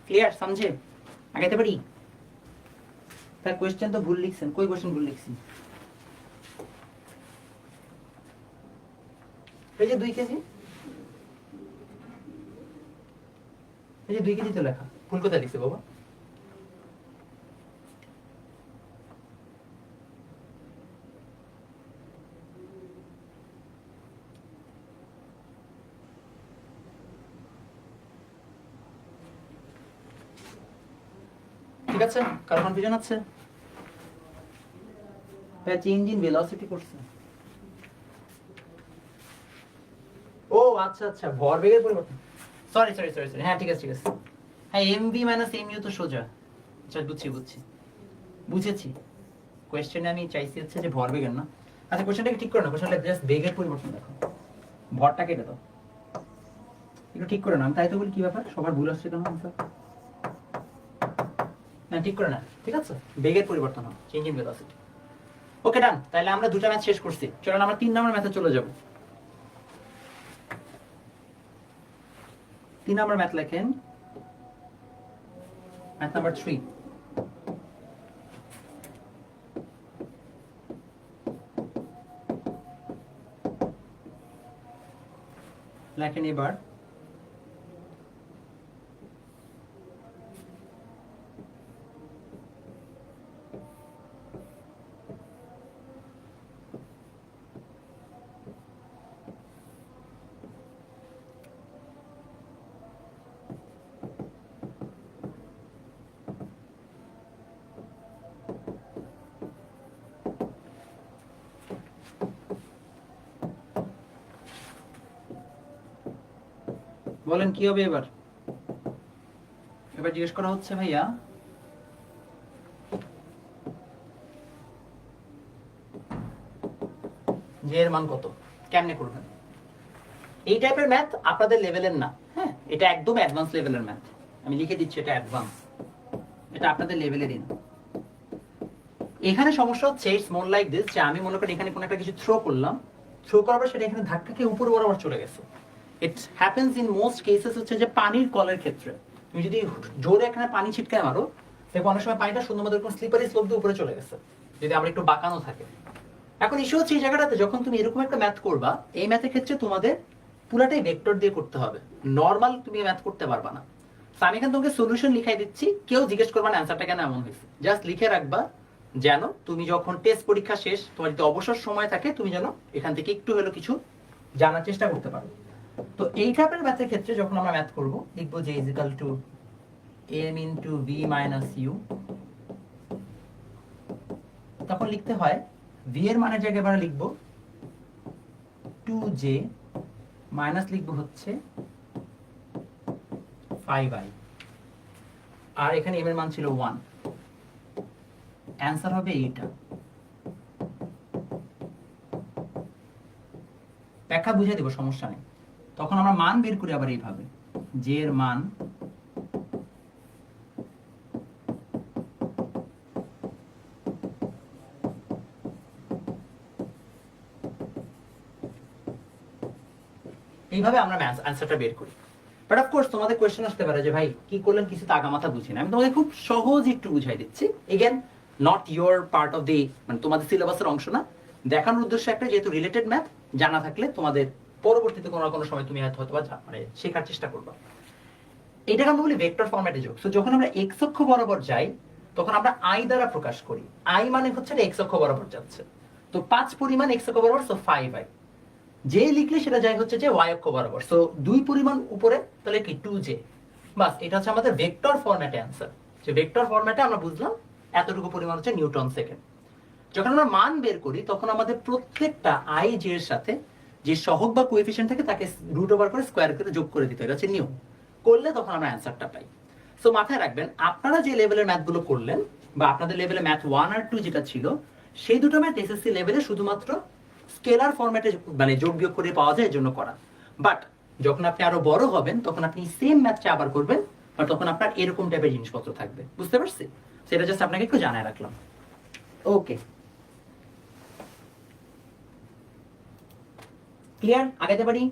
ক্লিয়ার? समझे? আগাইতে পারি? তার কোশ্চেন তো ভুল লিখছেন, কই কোশ্চেন ভুল লিখছি? এই যে 2 কেজি, এই যে 2 কেজি তো লেখা, ভুল কোথায় লিখছি বাবা? ঠিক আছে, কারো কনফিউশন আছে? চেঞ্জ ইন ভেলোসিটি করছে। ও আচ্ছা আচ্ছা, ভরবেগের পরিবর্তন। সরি সরি সরি সরি, হ্যাঁ ঠিক আছে ঠিক আছে। হ্যাঁ এমভি মাইনাস এমইউ তো সোজা। আচ্ছা বুঝছি বুঝছি বুঝেছি। কোয়েশ্চেনে আমি চাইছি হচ্ছে যে ভরবেগের না। আচ্ছা কোয়েশ্চেনটাকে ঠিক করো না, কোয়েশ্চেনটা জাস্ট বেগের পরিবর্তন দেখো, ভরটা কেটে দাও একটু ঠিক করে না। আমি তাই তো বলি কি ব্যাপার, সবার ভুল আসছে কেন আনসার? না ঠিক করে না, ঠিক আছে, বেগের পরিবর্তন হয়, চেঞ্জ ইন ভেলোসিটি। ওকে ডান, তাহলে আমরা দুটো ম্যাথ শেষ করছি। চলুন আমরা 3 নম্বর ম্যাথে চলে যাব। 3 নম্বর ম্যাথ লেখেন, ম্যাথ নাম্বার 3। লেখেন এবার বলেন কি হবে এবার? এবার জিজ্ঞেস করা হচ্ছে ভাইয়া যে এর মান কত, কেমনে করবেন? এই টাইপের ম্যাথ আপনাদের লেভেলের না, হ্যাঁ এটা একদম অ্যাডভান্স লেভেলের ম্যাথ। আমি লিখে দিচ্ছি এটা অ্যাডভান্স, এটা আপনাদের লেভেলেরই না। এখানে সমস্যা হচ্ছে ইটস মোর লাইক দিস, যে আমি মনে করি এখানে কোনো একটা কিছু থ্রো করলাম, থ্রো করার পর সেটা এখানে ধাক্কা খেয়ে উপরে বরাবর চলে গেছে। It happens in most cases হচ্ছে যে পানির কলের ক্ষেত্রে তুমি যদি জোরে এখানে পানি ছিটকায় মারো, দেখো অনেক সময় পানিটা শুধুমাত্র কোনো স্লিপারি স্লোপ দিয়ে উপরে চলে গেছে, যদি আমরা একটু বাঁকানো থাকে। এখন ইস্যু হচ্ছে এই জায়গাটাতে যখন তুমি এরকম একটা ম্যাথ করবা, এই ম্যাথের ক্ষেত্রে তোমাদের পুরাটাই ভেক্টর দিয়ে করতে হবে, নর্মাল তুমি ম্যাথ করতে পারবা না। আমি এখানে তোমাকে সলিউশন লিখাই দিচ্ছি, কেউ জিজ্ঞেস করবা না অ্যান্সারটা কেন এমন হয়েছে, জাস্ট লিখে রাখবা যেন তুমি যখন টেস্ট পরীক্ষা শেষ, তোমার যদি অবসর সময় থাকে, তুমি যেন এখান থেকে একটু হলেও কিছু জানার চেষ্টা করতে পারো। তো এই টাইপের ম্যাথের ক্ষেত্রে যখন আমরা ম্যাথ করব, লিখবো যে is equal two m into v minus u। তখন লিখতে হয় v এর মানের জায়গায় আমরা লিখবো 2j মাইনাস লিখবো হচ্ছে 5i, আর এখানে m এর মান ছিল 1। অ্যান্সার হবে এইটা। ব্যাখ্যা বুঝিয়ে দেবো, সমস্যা নেই। তখন আমরা মান বের করি আবার এইভাবে, j এর মান এইভাবে আমরা অ্যান্সারটা বের করি। বাট অফ কোর্স তোমাদের কোয়েশ্চেন আসতে পারে যে ভাই কি করলেন, কিছু তো আগামাথা বুঝি না। আমি তোমাকে খুব সহজ একটু বুঝাই দিচ্ছি। Again not your part of the, মানে তোমাদের সিলেবাসের অংশ না, দেখানোর উদ্দেশ্য একটা, যেহেতু রিলেটেড ম্যাথ জানা থাকলে তোমাদের পরবর্তীতে কোনো না কোনো সময় তুমি হয়তো মানে শেখার চেষ্টা করবা। এটাকে আমরা বলি ভেক্টর ফরম্যাটে যোগ। সো যখন আমরা এক্স অক্ষ বরাবর যাই, তখন আমরা আই দ্বারা প্রকাশ করি। আই মানে হচ্ছে এক্স অক্ষ বরাবর যাচ্ছে, তো 5 পরিমাণ এক্স অক্ষ বরাবর, সো 5i। যে লিখলে সেটা যায় হচ্ছে যে ওয়াই অক্ষ বরাবর, সো 2 পরিমাণ উপরে, তাহলে কি 2j। বাস, এটা হচ্ছে আমাদের ভেক্টর ফরম্যাটে অ্যান্সার। যে ভেক্টর ফরম্যাটে আমরা বুঝলাম এতটুকু পরিমাণ হচ্ছে নিউটন সেকেন্ড। যখন আমরা মান বের করি, তখন আমাদের প্রত্যেকটা i j এর সাথে যে সহগ বা কোএফিশিয়েন্ট থাকে তাকে রুট ওভার করে স্কয়ার করে যোগ করে দিতে হয়, এটা হচ্ছে নিয়ম। করলে তখন আমরা অ্যান্সারটা পাই। সো মাথায় রাখবেন, আপনারা যে লেভেলের ম্যাথগুলো করলেন, বা আপনাদের লেভেলে ম্যাথ 1 আর 2 যেটা ছিল, সেই দুটো ম্যাথ এসএসসি লেভেলে শুধুমাত্র স্কেলার ফরম্যাটে মানে যোগ বিয়োগ করে পাওয়া যায়, এর জন্য করা। বাট যখন আপনি আরো বড় হবেন, তখন আপনি সেম ম্যাথটা আবার করবেন, আর তখন আপনার এরকম টাইপের জিনিসপত্র থাকবে। বুঝতে পারছি? সেটা জাস্ট আপনাকে একটু জানায় রাখলাম। ওকে, ক্লিয়ার? আগাইতে পারি?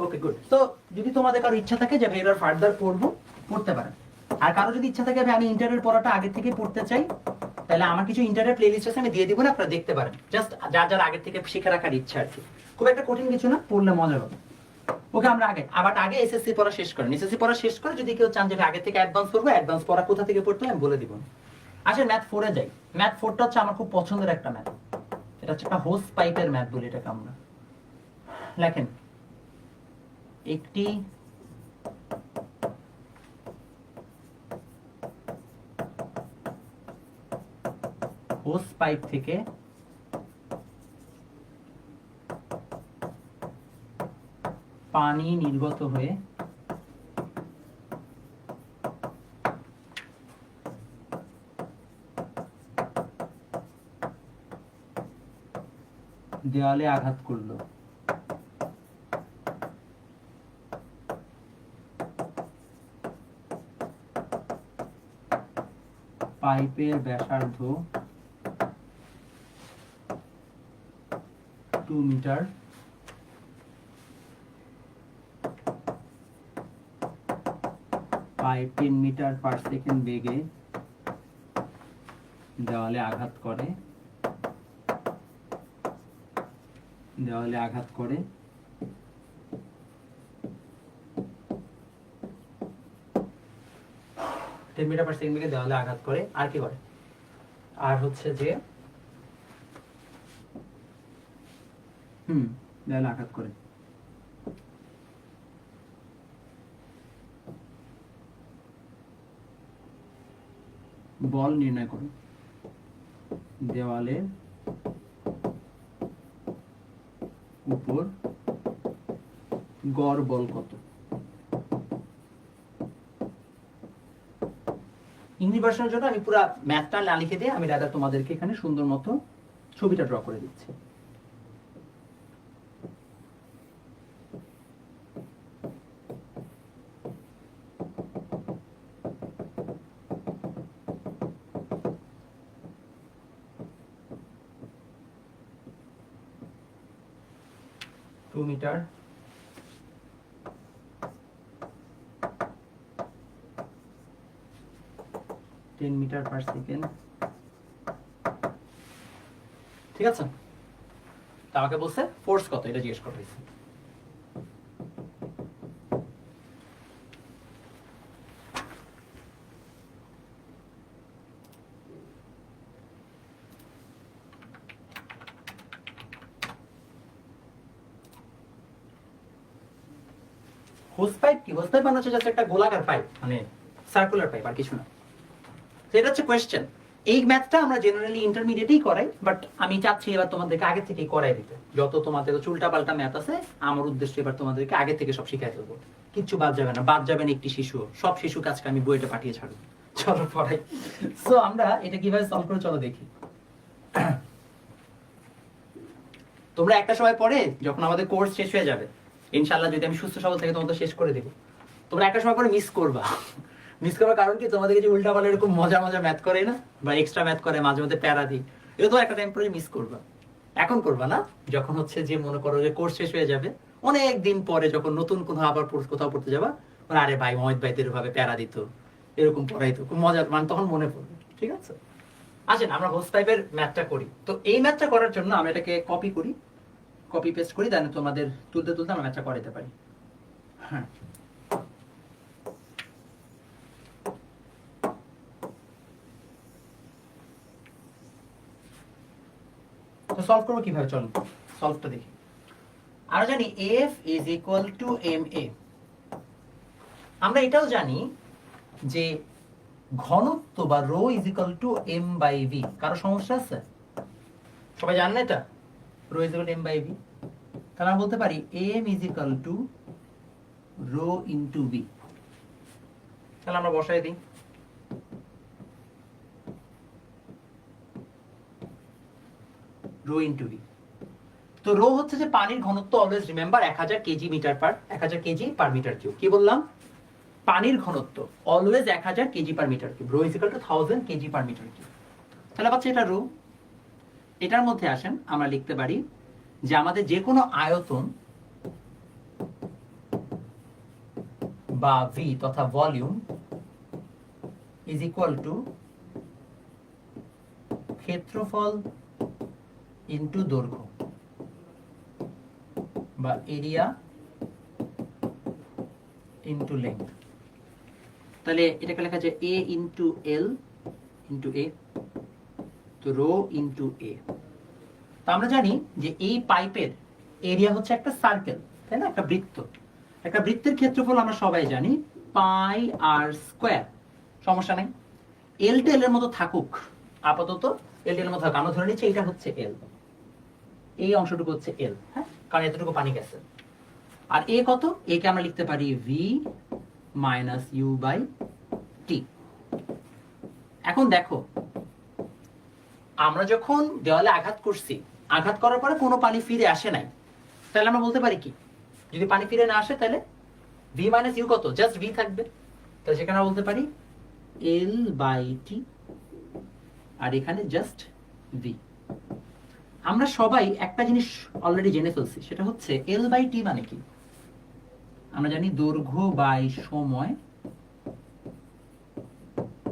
Okay good. তো যদি তোমাদের কারো ইচ্ছা থাকে যে এবার ফার্দার পড়বো, পড়তে পারেন। আর কারো যদি ইচ্ছা থাকে আমি ইন্টারের পড়াটা আগে থেকে পড়তে চাই, তাহলে আমার কিছু ইন্টারের প্লেলিস্ট আছে, আমি দিয়ে দিব না, আপনারা দেখতে পারেন। জাস্ট যার যার আগে থেকে শিখে রাখার ইচ্ছা আর কি, খুব একটা কঠিন কিছু না, পড়লে মজা হবে। ওকে আমরা আগে এসএসসি পড়া শেষ করেন। এসএসসি পড়া শেষ করে যদি কেউ চান যে আগে থেকে অ্যাডভান্স করবো, অ্যাডভান্স পড়া কোথা থেকে পড়তে হয় আমি বলে দিব। আসলে ম্যাথ 4 এ যাই। ম্যাথ 4টা হচ্ছে আমার খুব পছন্দের একটা ম্যাথ। এটা হচ্ছে একটা হোস পাইপের ম্যাথ বলি এটাকে আমরা। লেখেন, একটি হোস পাইপ থেকে পানি নির্গত হয়ে দেওয়ালে আঘাত করলো। পাইপের ব্যাসার্ধ 2 metre, pipe 10 metre per second বেগে দেওয়ালে আঘাত করে, দেওয়ালে আঘাত করে 10 মিটার পার সেকেন্ড বেগে দেওয়ালে আঘাত করে। আর কি করে? আর হচ্ছে যে দেওয়ালে আঘাত করে। বল নির্ণয় করুন। দেওয়ালের উপর গড় বল কত? ইংলিশ ভার্সনের জন্য আমি পুরো ম্যাথটা না লিখে দিয়ে আমি রাদা তোমাদেরকে এখানে সুন্দর মতো ছবিটা ড্র করে দিচ্ছি। মিটার, মিটার পার সেকেন্ড, ঠিক আছে? তা আমাকে বলছে ফোর্স কত, এটা জিজ্ঞেস করা হয়েছে। হোস পাইপ কি? হোস পাইপ মানে হচ্ছে জাস্ট একটা গোলাকার পাইপ, মানে সার্কুলার পাইপ, আর কিছু না। এটা হচ্ছে কোয়েশ্চেন। এই ম্যাথটা আমরা জেনারেলি ইন্টারমিডিয়েটেই করাই, বাট আমি চাচ্ছি এবার তোমাদেরকে আগে থেকেই করাই দিতে। যত তোমাদের উল্টা পাল্টা ম্যাথ আছে, আমার উদ্দেশ্য এবার তোমাদেরকে আগে থেকে সব শিখাই দেবো। কিচ্ছু বাদ যাবে না, বাদ যাবেন একটি শিশু। সব শিশু কাজকে আমি বইটা পাঠিয়ে ছাড়বো। চলো পড়াই। সো আমরা এটা কিভাবে সলভ করে চলো দেখি। তোমরা একটা সময় পরে যখন আমাদের কোর্স শেষ হয়ে যাবে, ইনশাআল্লাহ যদি আমি সুস্থ সবল থেকে তোমাদের শেষ করে দেবো, তোমরা একটা সময় পরে মিস করবা। মিস করার কারণ কি? তোমাদেরকে যে উল্টা পাল্টা এরকম মজা মজা ম্যাথ করে না, বা এক্সট্রা ম্যাথ করে মাঝে মধ্যে প্যারা দিই, এটা তো একটা টাইম পরে মিস করবা। এখন করবা না, যখন হচ্ছে যে মনে করো যে কোর্স শেষ হয়ে যাবে, অনেক দিন পরে যখন নতুন কোনো আবার কোথাও পড়তে যাবা, আরে ভাই মহিত ভাই এরভাবে প্যারা দিত, এরকম পড়াইতো, খুব মজা, মানে তখন মনে পড়বে। ঠিক আছে, আসেন আমরা হোস পাইপের ম্যাথটা করি। তো এই ম্যাথটা করার জন্য আমরা এটাকে কপি করি, কপি পেস্ট করি, দেন তোমাদের তুলতে তুলতে আমরা ম্যাথটা করাইতে পারি। হ্যাঁ, তো সলভ করবো কিভাবে? চলো সলভটা দেখি। আমরা জানি F is equal to ma। আমরা এটাও জানি যে ঘনত্ব বা rho is equal to m by v। কারো সমস্যা আছে? সবাই জানেন এটা, rho is equal to m by v। তাহলে আমরা বলতে পারি m is equal to rho into v। তাহলে আমরা বসাই দিই। Rho into V. তো রো হচ্ছে যে পানির ঘনত্ব, always remember 1000 K G metre per 1000 K G per metre cube. কি বললাম? পানির ঘনত্ব always 1000 K G per metre cube. Rho is equal to 1000 K G per metre cube. তাহলে পাচ্ছি এটা রো। এটার মধ্যে আসেন আমরা লিখতে পারি যে আমাদের যে কোনো আয়তন বা ভি তথা ভলিউম ইজ ইকুয়াল টু ক্ষেত্রফল ইনটু দৈর্ঘ্য বা এরিয়া ইন্টু লেন্থ। তাহলে এটাকে লেখা যায় এ ইন্টু এল ইন্টু এ, তো রো ইন্টু এ। তো আমরা জানি যে এই পাইপের এরিয়া হচ্ছে একটা সার্কেল, তাই না, একটা বৃত্ত। একটা বৃত্তের ক্ষেত্রফল আমরা সবাই জানি পাই আর স্কোয়ার, সমস্যা নেই। এল টা এল এর মতো থাকুক, আপাতত এল টা এর মতো থাকুক, আমরা ধরে নিচ্ছি এটা হচ্ছে এল, এই অংশটুকু হচ্ছে এল, হ্যাঁ, কারণ এতটুকু পানি গেছে। আর এ কত? এ কে আমরা লিখতে পারি ভি মাইনাস ইউ বাই টি। এখন দেখো, আমরা যখন দেওয়ালে আঘাত করছি, আঘাত করার পরে কোনো পানি ফিরে আসে নাই, তাহলে আমরা বলতে পারি কি, যদি পানি ফিরে না আসে তাহলে ভি মাইনাস ইউ কত, জাস্ট ভি থাকবে। তাহলে সেখানে আমরা বলতে পারি এল বাই টি, আর এখানে জাস্ট ভি। আমরা সবাই একটা জিনিস অলরেডি জেনে ফেলছি, সেটা হচ্ছে এল বাই টি মানে কি। আমরা জানি দৈর্ঘ্য বাই সময়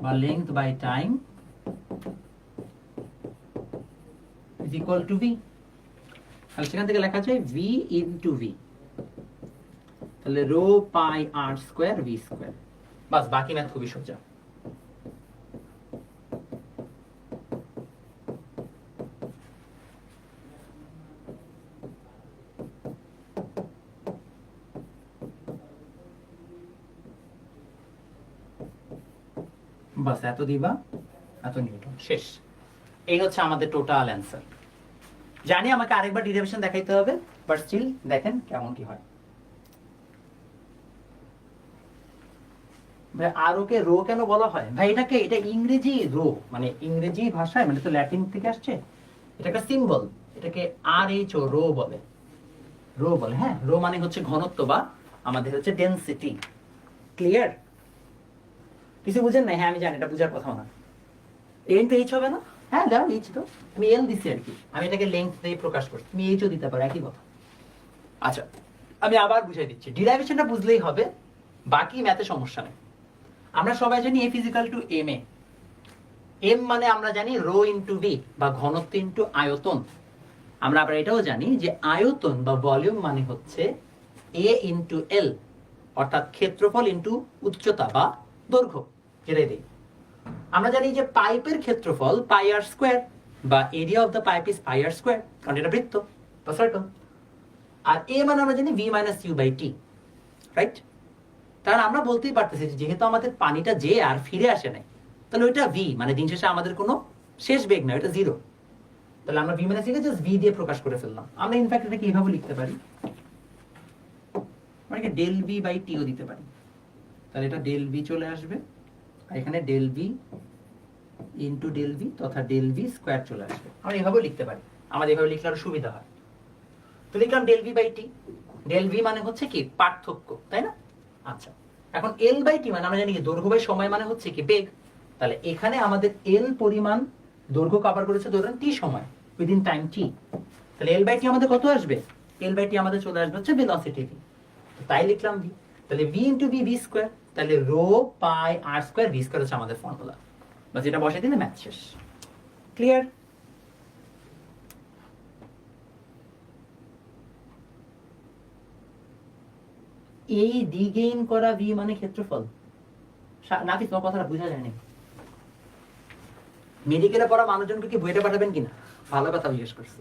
বা length by time is equal to V. তাহলে সেখান থেকে লেখা যায় ভি ইনটু ভি, তাহলে rho pi R square V square. বাস, বাকি ম্যাথ খুবই সোজা। বাস, এত দিবা, এত নিউটন, শেষ। এই হচ্ছে আমাদের টোটাল অ্যান্সার। জানি আমাকে আরেকবার ডেরিভেশন দেখাইতে হবে, বাট স্টিল দেখেন কেমন কি হয়। ভাই আর ওকে রো কেন বলা হয়? ভাই এটাকে, এটা ইংরেজি রো, মানে ইংরেজি ভাষায়, মানে তো ল্যাটিন থেকে আসছে, এটা একটা সিম্বল, এটাকে আর এইচ ও রো বলে, রো বলে। হ্যাঁ, রো মানে হচ্ছে ঘনত্ব বা আমাদের হচ্ছে ডেনসিটি। ক্লিয়ার? কিছু বুঝেন না? হ্যাঁ আমি জানি, এটা বুঝার কথা না। এন টু এইচ হবে না? হ্যাঁ দাও এইচ, তো আমি এল দিছি আর কি, আমি এটাকে লেংথ দিয়ে প্রকাশ করছি, তুমি এইচও দিতে পারো, একই কথা। আচ্ছা, আমি আবার বুঝাই দিচ্ছি, ডিরাইভেশনটা বুঝলেই হবে, বাকি ম্যাথে সমস্যা নেই। আমরা সবাই জানি F is equal two M A. M মানে আমরা জানি রো ইন্টু ভি বা ঘনত্ব ইন্টু আয়তন। আমরা আবার এটাও জানি যে আয়তন বা ভলিউম মানে হচ্ছে এ ইন্টু এল, অর্থাৎ ক্ষেত্রফল ইন্টু উচ্চতা বা দৈর্ঘ্য, যেটাই দিই। আমরা জানি যে পাইপের ক্ষেত্রফল পাই আর স্কোয়ার, বা area of the pipe is pi R square, কারণ এটা বৃত্ত বা সার্কেল। আর এ মানে আমরা জানি V minus U by T, right? তাহলে আমরা বলতেই পারতেছি যে যেহেতু আমাদের পানিটা যে আর ফিরে আসে নাই, তাহলে ওইটা ভি, মানে দিন শেষে আমাদের কোনো শেষ বেগ না, এটা জিরো। তাহলে আমরা V minus UK just V দিয়ে প্রকাশ করে ফেললাম। আমরা ইনফ্যাক্ট এটাকে এইভাবে লিখতে পারি, মানে ডেল ভি বাই টিও দিতে পারি। তাহলে এটা ডেল ভি চলে আসবে, আর এখানে del V into del V তথা ডেল ভি স্কোয়ার চলে আসবে। আমরা এভাবেও লিখতে পারি, আমাদের এভাবে লিখলে আরো সুবিধা হয়। তো লিখলাম del V by T. Del V মানে হচ্ছে কি, পার্থক্য, তাই না? আচ্ছা, এখন এল বাই টি মানে আমরা জানি কি দৈর্ঘ্য বাই সময় মানে হচ্ছে কি বেগ। তাহলে এখানে আমাদের এল পরিমাণ দৈর্ঘ্য কভার করেছে ধরেন টি সময়, উইদিন টাইম টি। তাহলে এল বাই টি আমাদের কত আসবে? এল বাই টি আমাদের চলে আসবে হচ্ছে ভেলোসিটি ভি, তাই লিখলাম ভি। তাহলে V into V V square, তাহলে rho pi R square V square হচ্ছে আমাদের ফর্মুলা। বাস, এটা বসাই দিলে ম্যাথ শেষ। ক্লিয়ার? এই ডি গেইন করা ভি মানে ক্ষেত্রফল। নাকি তোমার কথাটা বোঝা যায়নি? মেডিকেলে পড়া মানুষজনকে কি বইটা পাঠাবেন কিনা? ভালো কথা জিজ্ঞেস করছো।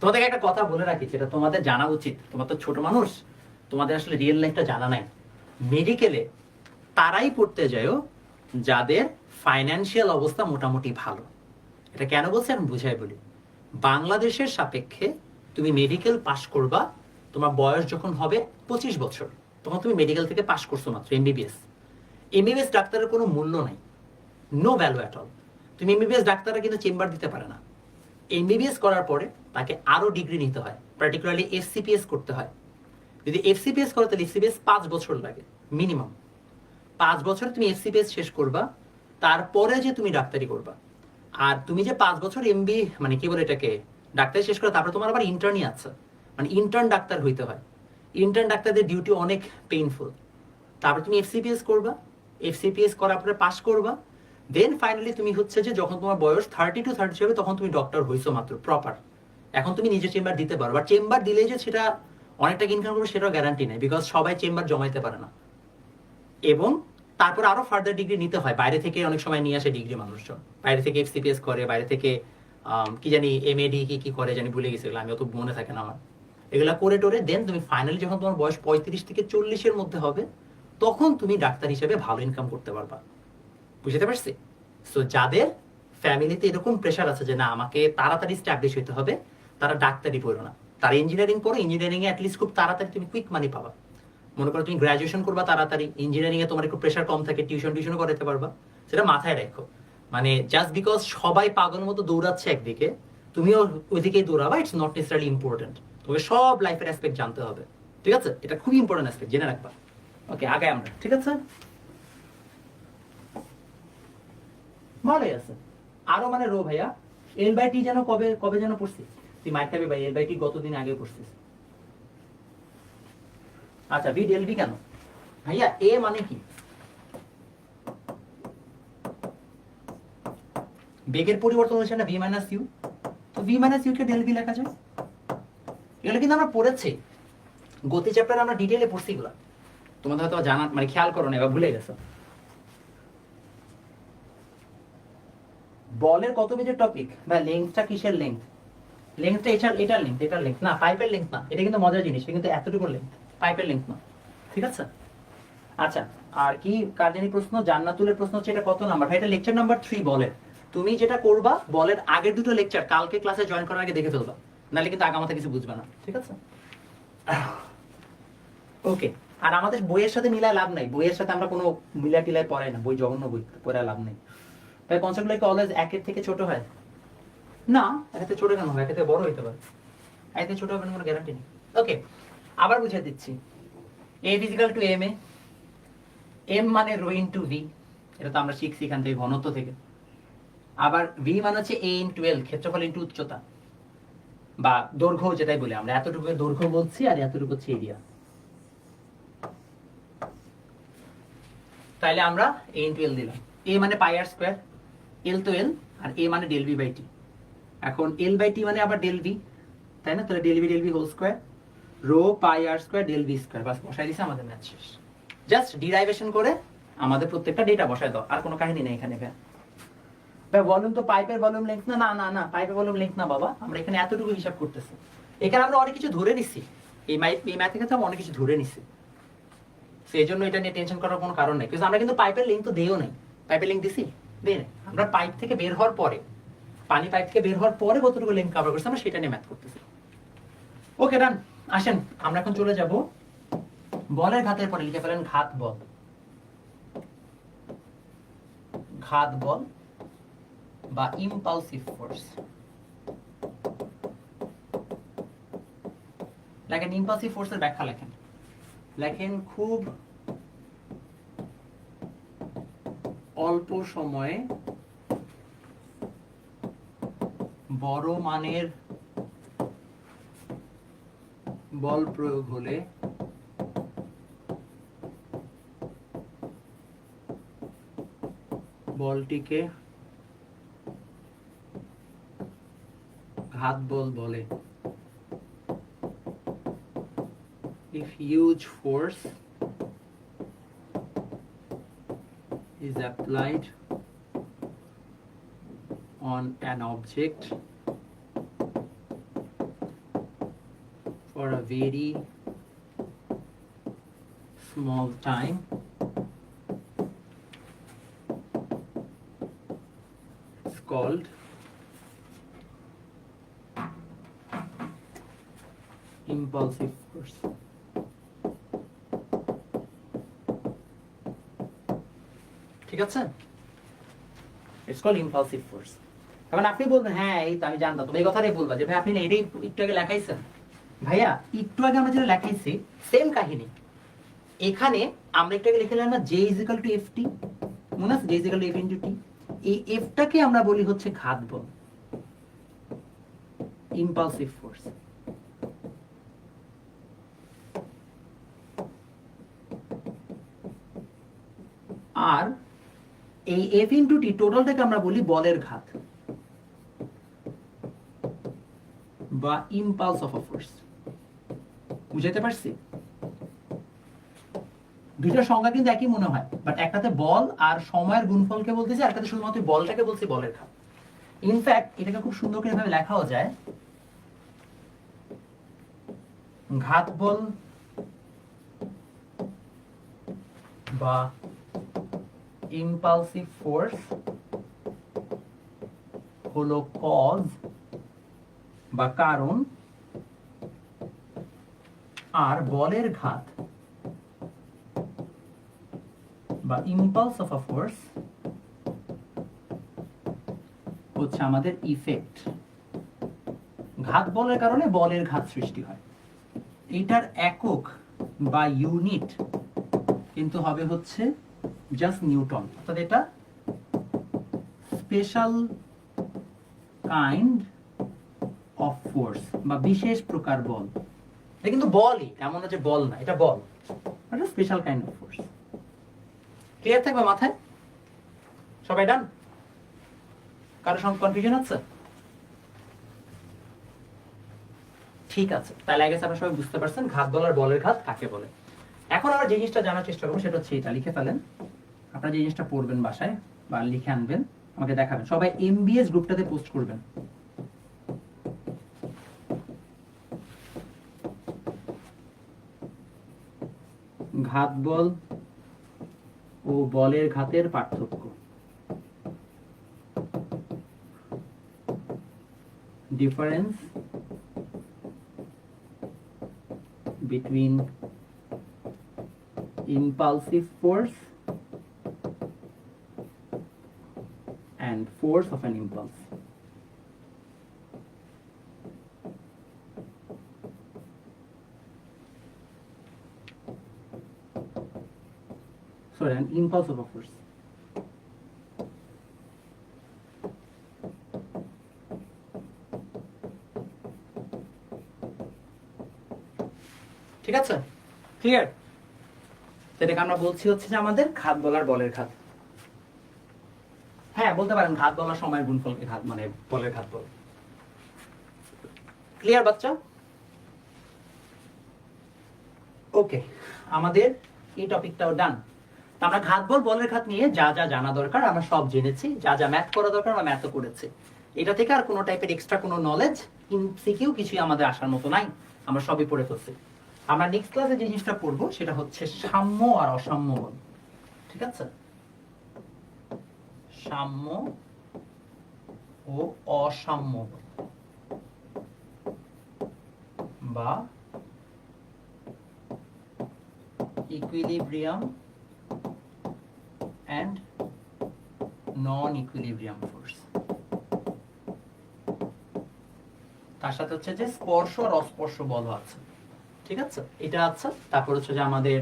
তোমাদেরকে একটা কথা বলে রাখি, সেটা তোমাদের জানা উচিত। তোমার তো ছোট মানুষ, তোমাদের আসলে রিয়েল লাইফটা জানা নাই। মেডিকেলে তারাই পড়তে যায় যাদের ফাইন্যান্সিয়াল অবস্থা মোটামুটি ভালো। এটা কেন বলছি আমি বুঝাই বলি। বাংলাদেশের সাপেক্ষে তুমি মেডিকেল পাশ করবা, তোমার বয়স যখন হবে 25 বছর, তখন তুমি মেডিকেল থেকে পাশ করছো মাত্র এমবিবিএস। এমবিবিএস ডাক্তারের কোনো মূল্য নাই, নো ভ্যালু অ্যাট অল। তুমি এমবিবিএস ডাক্তাররা কিন্তু চেম্বার দিতে পারে না। এমবিবিএস করার পরে তাকে আরো ডিগ্রি নিতে হয়, পার্টিকুলারলি এফসিপিএস করতে হয়। যদি এফসিপিএস করো তাহলে এফসিপিএস 5 বছর লাগে মিনিমাম। 5 বছর তুমি এফসিপিএস শেষ করবা, তারপরে যে তুমি ডাক্তারি করবা। আর তুমি যে 5 বছর এমবি মানে কি বলে এটাকে ডাক্তারি শেষ করো, তারপরে তোমার আবার ইন্টার্নই আছে, মানে ইন্টার্ন ডাক্তার হইতে হয়। ইন্টার্ন ডাক্তারদের ডিউটি অনেক পেইনফুল। তারপর তুমি এফসিপিএস করবা, এফসিপিএস করার পরে পাস করবা, দেন ফাইনালি তুমি হচ্ছে যে যখন তোমার বয়স 30 to 30 হবে তখন তুমি ডক্টর হইছো মাত্র প্রপার। এখন তুমি নিজে চেম্বার দিতে পারো, আর চেম্বার দিলে যে সেটা অনেক টাকা ইনকাম করবে সেটাও গ্যারান্টি নেই, বিকজ সবাই চেম্বার জমাইতে পারে না। এবং তারপর আরো ফার্দার ডিগ্রি নিতে হয়, বাইরে থেকে অনেক সময় নিয়ে আসে ডিগ্রি মানুষজন, বাইরে থেকে এফসিপিএস করে, বাইরে থেকে কি জানি এমএডি কি কি করে জানি ভুলে গেছি, আমি অত মনে থাকে না আমার। এগুলা করে টোরে দেন তুমি ফাইনালি যখন তোমার বয়স 35 থেকে 40-এর মধ্যে হবে, তখন তুমি ডাক্তার হিসেবে ভালো ইনকাম করতে পারবা। বুঝতে পারছি? সো যাদের ফ্যামিলিতে এরকম প্রেশার আছে যে না আমাকে তাড়াতাড়ি স্ট্যাবলিশ হইতে হবে, তারা ডাক্তারি পড়ো না, তারা ইঞ্জিনিয়ারিং পড়ো। ইঞ্জিনিয়ারিং এ অ্যাটলিস্ট খুব তাড়াতাড়ি তুমি কুইক মানি পাবা। মনে করো তুমি গ্রাজুয়েশন করবা তাড়াতাড়ি, ইঞ্জিনিয়ারিং এ তোমার একটু প্রেশার কম থাকে, টিউশন করাতে পারবা, সেটা মাথায় রাখো। মানে জাস্ট বিকজ সবাই পাগল মতো দৌড়াচ্ছে একদিকে, তুমিও ওইদিকেই দৌড়াবা, ইটস নট নেসেসারিলি ইম্পর্টেন্ট। তোমাকে সব লাইফের অ্যাসপেক্ট জানতে হবে, ঠিক আছে? এটা খুবই ইম্পর্টেন্ট অ্যাসপেক্ট, জেনে রাখবা। ওকে, আগে আমরা, ঠিক আছে? ভালোই আছে। আরো মানে রো ভাইয়া, এল বাই টি যেন কবে কবে যেন পড়ছিস তুই? মাইক খাবি ভাই, এল বাই টি গতদিন আগে পড়ছিস। আচ্ছা, বি ডেল বি কেন ভাইয়া? এ মানে কি? বেগের পরিবর্তন হচ্ছে না ভি মাইনাস ইউ, তো ভি মাইনাস ইউ কে ডেল বি লেখা যায়। এগুলো কিন্তু আমরা পড়েছি, গতি চ্যাপ্টারে আমরা ডিটেইলে পড়ছি এগুলো, তোমাদের হয়তো জানা মানে খেয়াল করো না, এবার ভুলে গেছো। বলের কত মিটার টপিক বা লেন্থটা কিসের লেন্থ? লেন্থটা এটার লেন্থ না, পাইপের লেন্থ না। এটা কিন্তু মজার জিনিস, এটা কিন্তু এতটুকু লেন্থ, পাইপের লেন্থ না, ঠিক আছে? আচ্ছা, আর কি কার জানি প্রশ্ন, জান্নাতুলের প্রশ্ন হচ্ছে এটা কত নাম্বার ভাই? এটা লেকচার নাম্বার 3 বলের। তুমি যেটা করবা, বলের আগের দুটো লেকচার কালকে ক্লাসে জয়েন করার আগে দেখে ফেলবা, নাহলে কিন্তু আগামাথা কিছু বুঝবে না, ঠিক আছে? ওকে, আর আমাদের বইয়ের সাথে মিলায় লাভ নাই, বইয়ের সাথে আমরা কোনো মিলা টিলায় পড়াই না, বই জঘন্য বই, পড়ে লাভ নেই। তাই কনসেপ্টগুলো কি অলওয়েজ একের থেকে ছোট হয়? না, একের থেকে ছোট কেন হবে? একের থেকে বড় হইতে পারে, একের থেকে ছোট হবে কোনো গ্যারান্টি নেই। ওকে, আবার বুঝিয়ে দিচ্ছি। এ is equal two M A, M মানে রো ইন্টু ভি, এটা তো আমরা শিখছি এখান থেকে ঘনত্ব থেকে। আবার ভি মানে হচ্ছে এ ইন্টু এল, ক্ষেত্রফল ইন্টু উচ্চতা বা দৈর্ঘ্য, যেটাই বলি আমরা, এতটুকু দৈর্ঘ্য বলছি আর এতটুকু হচ্ছে এরিয়া। তাইলে আমরা এ ইন্টু এল দিলাম। এ মানে পাই আর স্কোয়ার, এল তো এল, আর এ মানে ডেল ভি বাই টি। এখন এল বাই টি মানে আবার ডেল ভি, তাই না? তাহলে del V whole square, rho pi R square del V square, বাস বসাই দিছে, আমাদের ম্যাথ শেষ। জাস্ট ডিরাইভেশন করে আমাদের প্রত্যেকটা ডেটা বসায় দাও, আর কোনো কাহিনী নেই এখানে। ভাই ভলিউম তো পাইপের ভলিউম লেন্থ না, না না না, পাইপের ভলিউম লেন্থ না বাবা, আমরা এখানে এতটুকু হিসাব করতেছি। এখানে আমরা অনেক কিছু ধরে নিছি, এই ম্যাথের ক্ষেত্রে আমরা অনেক কিছু ধরে নিছি, সেই জন্য এটা নিয়ে টেনশন করার কোনো কারণ নেই। কিন্তু আমরা কিন্তু পাইপের লিঙ্ক তো দেও নাই, পাইপের লিঙ্ক দিছি? দেই নাই। আমরা পাইপ থেকে বের হওয়ার পরে, পানি পাইপ থেকে বের হওয়ার পরে কতটুকু লিঙ্ক কভার করছি আমরা সেটা নিয়ে ম্যাথ করতেছি। ওকে ডান, আসেন আমরা এখন চলে যাব বলের ঘাতের পরে। লিখে ফেলেন ঘাত বল, ঘাত বল বা ইম্পালসিভ ফোর্স। লেখেন ইম্পালসিভ ফোর্সের ব্যাখ্যা, লেখেন লেখেন খুব অল্প সময়ে বড় মানের বল প্রয়োগ হলে বলটিকে ঘাত বল বলে। If huge force is applied on an object for a very small time, it's called impulsive force. ঠিক আছে? It's called impulsive force. এখন আপনি বলবেন হ্যাঁ এই তো আমি জানতাম, তুমি এই কথাটাই বলবা যে ভাই আপনি না এটাই একটু আগে লেখাইছেন। ভাইয়া একটু আগে আমরা যেটা লেখাইছি সেম কাহিনী এখানে আমরা একটু আগে লিখে না, J is equal two F T, মনে আছে? J is equal two F into টি। এই এফটাকে আমরা বলি হচ্ছে ঘাত বল, ইম্পালসিভ ফোর্স। আর এই এফ ইনটু টি টোটালটাকে আমরা বলি বলের ঘাত বা ইম্পালস অফ আ ফোর্স। বুঝাইতে পারছি? দুইটার সংজ্ঞা কিন্তু একই মনে হয়, বাট একটাতে বল আর সময়ের গুণফলকে বলতেছি, আর একটাতে শুধুমাত্র বলটাকে বলছি বলের ঘাত। ইনফ্যাক্ট এটাকে খুব সুন্দর করে ভাবে লেখাও যায়, ঘাত বল বা ইম্পালসিভ ফোর্স হলো কজ বা কারণ, আর বলের ঘাত বা ইম্পালস অফ আ ফোর্স হচ্ছে আমাদের ইফেক্ট। ঘাত বলের কারণে বলের ঘাত সৃষ্টি হয়। এটার একক বা ইউনিট কিন্তু হবে হচ্ছে জাস্ট নিউটন, অর্থাৎ এটা স্পেশাল কাইন্ড অফ ফোর্স বা বিশেষ প্রকার বল। এটা কিন্তু বলই, এমন না যে বল না, এটা বল, এটা special kind of force. Clear থাকবে মাথায়? সবাই ডান? কারো সঙ্গে কনফিউশন আছে? ঠিক আছে, তাহলে আগে আপনারা সবাই বুঝতে পারছেন ঘাত বল আর বলের ঘাত কাকে বলে। এখন আমরা যে জিনিসটা জানার চেষ্টা করবো সেটা হচ্ছে এটা, লিখে ফেলেন। আপনারা যে জিনিসটা পড়বেন বাসায় বা লিখে আনবেন, আমাকে দেখাবেন। সবাই এমবিএস গ্রুপটাতে পোস্ট করবেন। ঘাত বল ও বলের ঘাতের পার্থক্য, difference between impulsive force and force of an impulse. Sorry, an impulse of a force. ঠিক আছে, ক্লিয়ার? সেটাকে আমরা বলছি হচ্ছে যে আমাদের ঘাত বলার বলের ঘাত। হ্যাঁ বলতে পারেন ঘাত বলার সময়ের গুণফলকে ঘাত মানে বলের ঘাত বল। ক্লিয়ার বাচ্চা? ওকে, আমাদের এই টপিকটাও ডান। আমরা ঘাত বল বলের ঘাত নিয়ে যা যা জানা দরকার আমরা সব জেনেছি, যা যা ম্যাথ করা দরকার আমরা ম্যাথও করেছি। এটা থেকে আর কোনো টাইপের এক্সট্রা কোনো নলেজ এমসিকিউ কিছুই আমাদের আসার মতো নাই, আমরা সবই পড়ে ফেলছি। আমরা নেক্সট ক্লাসে যে জিনিসটা পড়বো সেটা হচ্ছে সাম্য আর অসাম্য বল। ঠিক আছে, সাম্য ও অসাম্য বল বা equilibrium and non equilibrium force. তার সাথে হচ্ছে যে স্পর্শ আর অস্পর্শ বল আছে। ঠিক আছে, এটা আছে। তারপর হচ্ছে যে আমাদের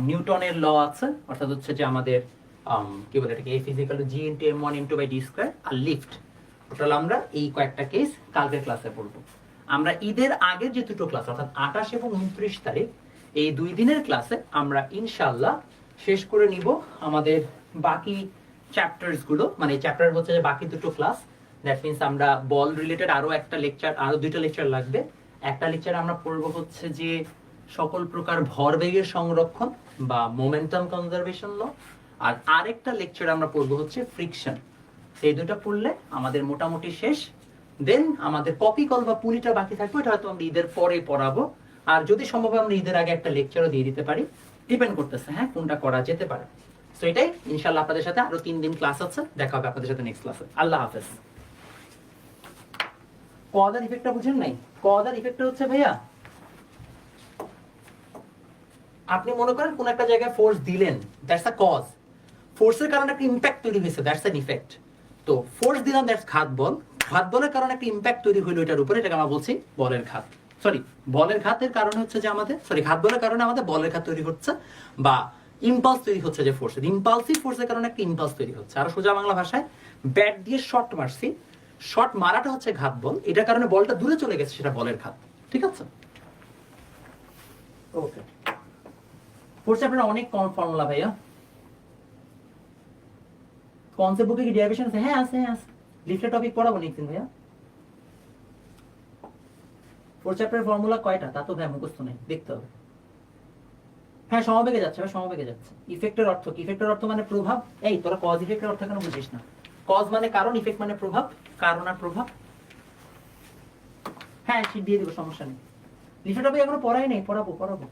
নিউটনের ল আছে, অর্থাৎ হচ্ছে যে আমাদের কি বলে এটাকে, F = G × m1 × d², আর লিফট। টোটাল আমরা এই কয়েকটা কেস কালকের ক্লাসে পড়বো। আমরা ঈদের আগের যে দুটো ক্লাস অর্থাৎ 28 এবং 29 তারিখ, এই 2 দিনের ক্লাসে আমরা ইনশাআল্লাহ শেষ করে নিব আমাদের বাকি চ্যাপ্টার্স গুলো। মানে চ্যাপ্টার হচ্ছে যে বাকি দুটো ক্লাস, দ্যাট মিন্স আমরা বল রিলেটেড আরো একটা লেকচার, আরো 2টা লেকচার লাগবে। একটা লেকচার আমরা পড়বো হচ্ছে যে সকল প্রকার ভরবেগের সংরক্ষণ বা মোমেন্টাম কনজারভেশন ল, আর আরেকটা লেকচার আমরা পড়বো হচ্ছে ফ্রিকশন। সেই দুটো পড়লে আমাদের মোটামুটি শেষ। দেন আমাদের কপি কল বা পুলিটা বাকি থাকবে, এটা হয়তো আমরা ঈদের পরে পড়াবো, আর যদি সম্ভব হয় আমরা ঈদের আগে একটা লেকচারও দিয়ে দিতে পারি, ডিপেন্ড করতেছে হ্যাঁ কোনটা করা যেতে পারে। সো এটাই, ইনশাআল্লাহ আপনাদের সাথে আরো 3 দিন ক্লাস আছে, দেখা হবে আপনাদের সাথে নেক্সট ক্লাসে। আল্লাহ হাফেজ। কজ আর ইফেক্টটা বুঝেন নাই? কজ আর ইফেক্টটা হচ্ছে ভাইয়া, আপনি মনে করেন কোন একটা জায়গায় ফোর্স দিলেন, দ্যাটস আ কজ। ফোর্সের কারণে একটা ইমপ্যাক্ট তৈরি হয়েছে, দ্যাটস অ্যান ইফেক্ট। তো ফোর্স দিলাম, দ্যাটস ঘাত বল। ঘাত বলের কারণে একটা ইমপ্যাক্ট তৈরি হলো এটার উপরে, এটাকে আমরা বলছি বলের ঘাত। সরি, বলের ঘাতের কারণে হচ্ছে যে আমাদের, সরি ঘাত বলের কারণে আমাদের বলের ঘাত তৈরি হচ্ছে, বা ইম্পালস তৈরি হচ্ছে যে ফোর্স, ইম্পালসিভ ফোর্সের কারণে একটা ইম্পালস তৈরি হচ্ছে। আর সোজা বাংলা ভাষায় ব্যাট দিয়ে শট মারছি, শট মারাটা হচ্ছে ঘাত বল, এটার কারণে বলটা দূরে চলে গেছে, সেটা বলের ঘাত। ঠিক আছে, ওকে। ফোর্স আপনারা অনেক কম ফর্মুলা ভাইয়া। কনসেপ্ট বুকে কি ডেরিভেশন আছে? হ্যাঁ আছে, হ্যাঁ আছে। লিফটের টপিক পড়াবো নেক্সট দিন ভাইয়া। ফোর্স চ্যাপ্টারের ফর্মুলা কয়টা তা তো ভাই মুখস্থ নেই, দেখতে হবে। হ্যাঁ সমবেগে যাচ্ছে, সমবেগে যাচ্ছে। ইফেক্টের অর্থ কি? ইফেক্টের অর্থ মানে প্রভাব। এই তোরা কজ ইফেক্টের অর্থ কেন বুঝিস না? কজ মানে কারণ, ইফেক্ট মানে প্রভাব, কারণ আর প্রভাব। হ্যাঁ শীট দিয়ে দিব, সমস্যা নেই। লিফে টপিক এখনো পড়াই নেই, পড়াবো।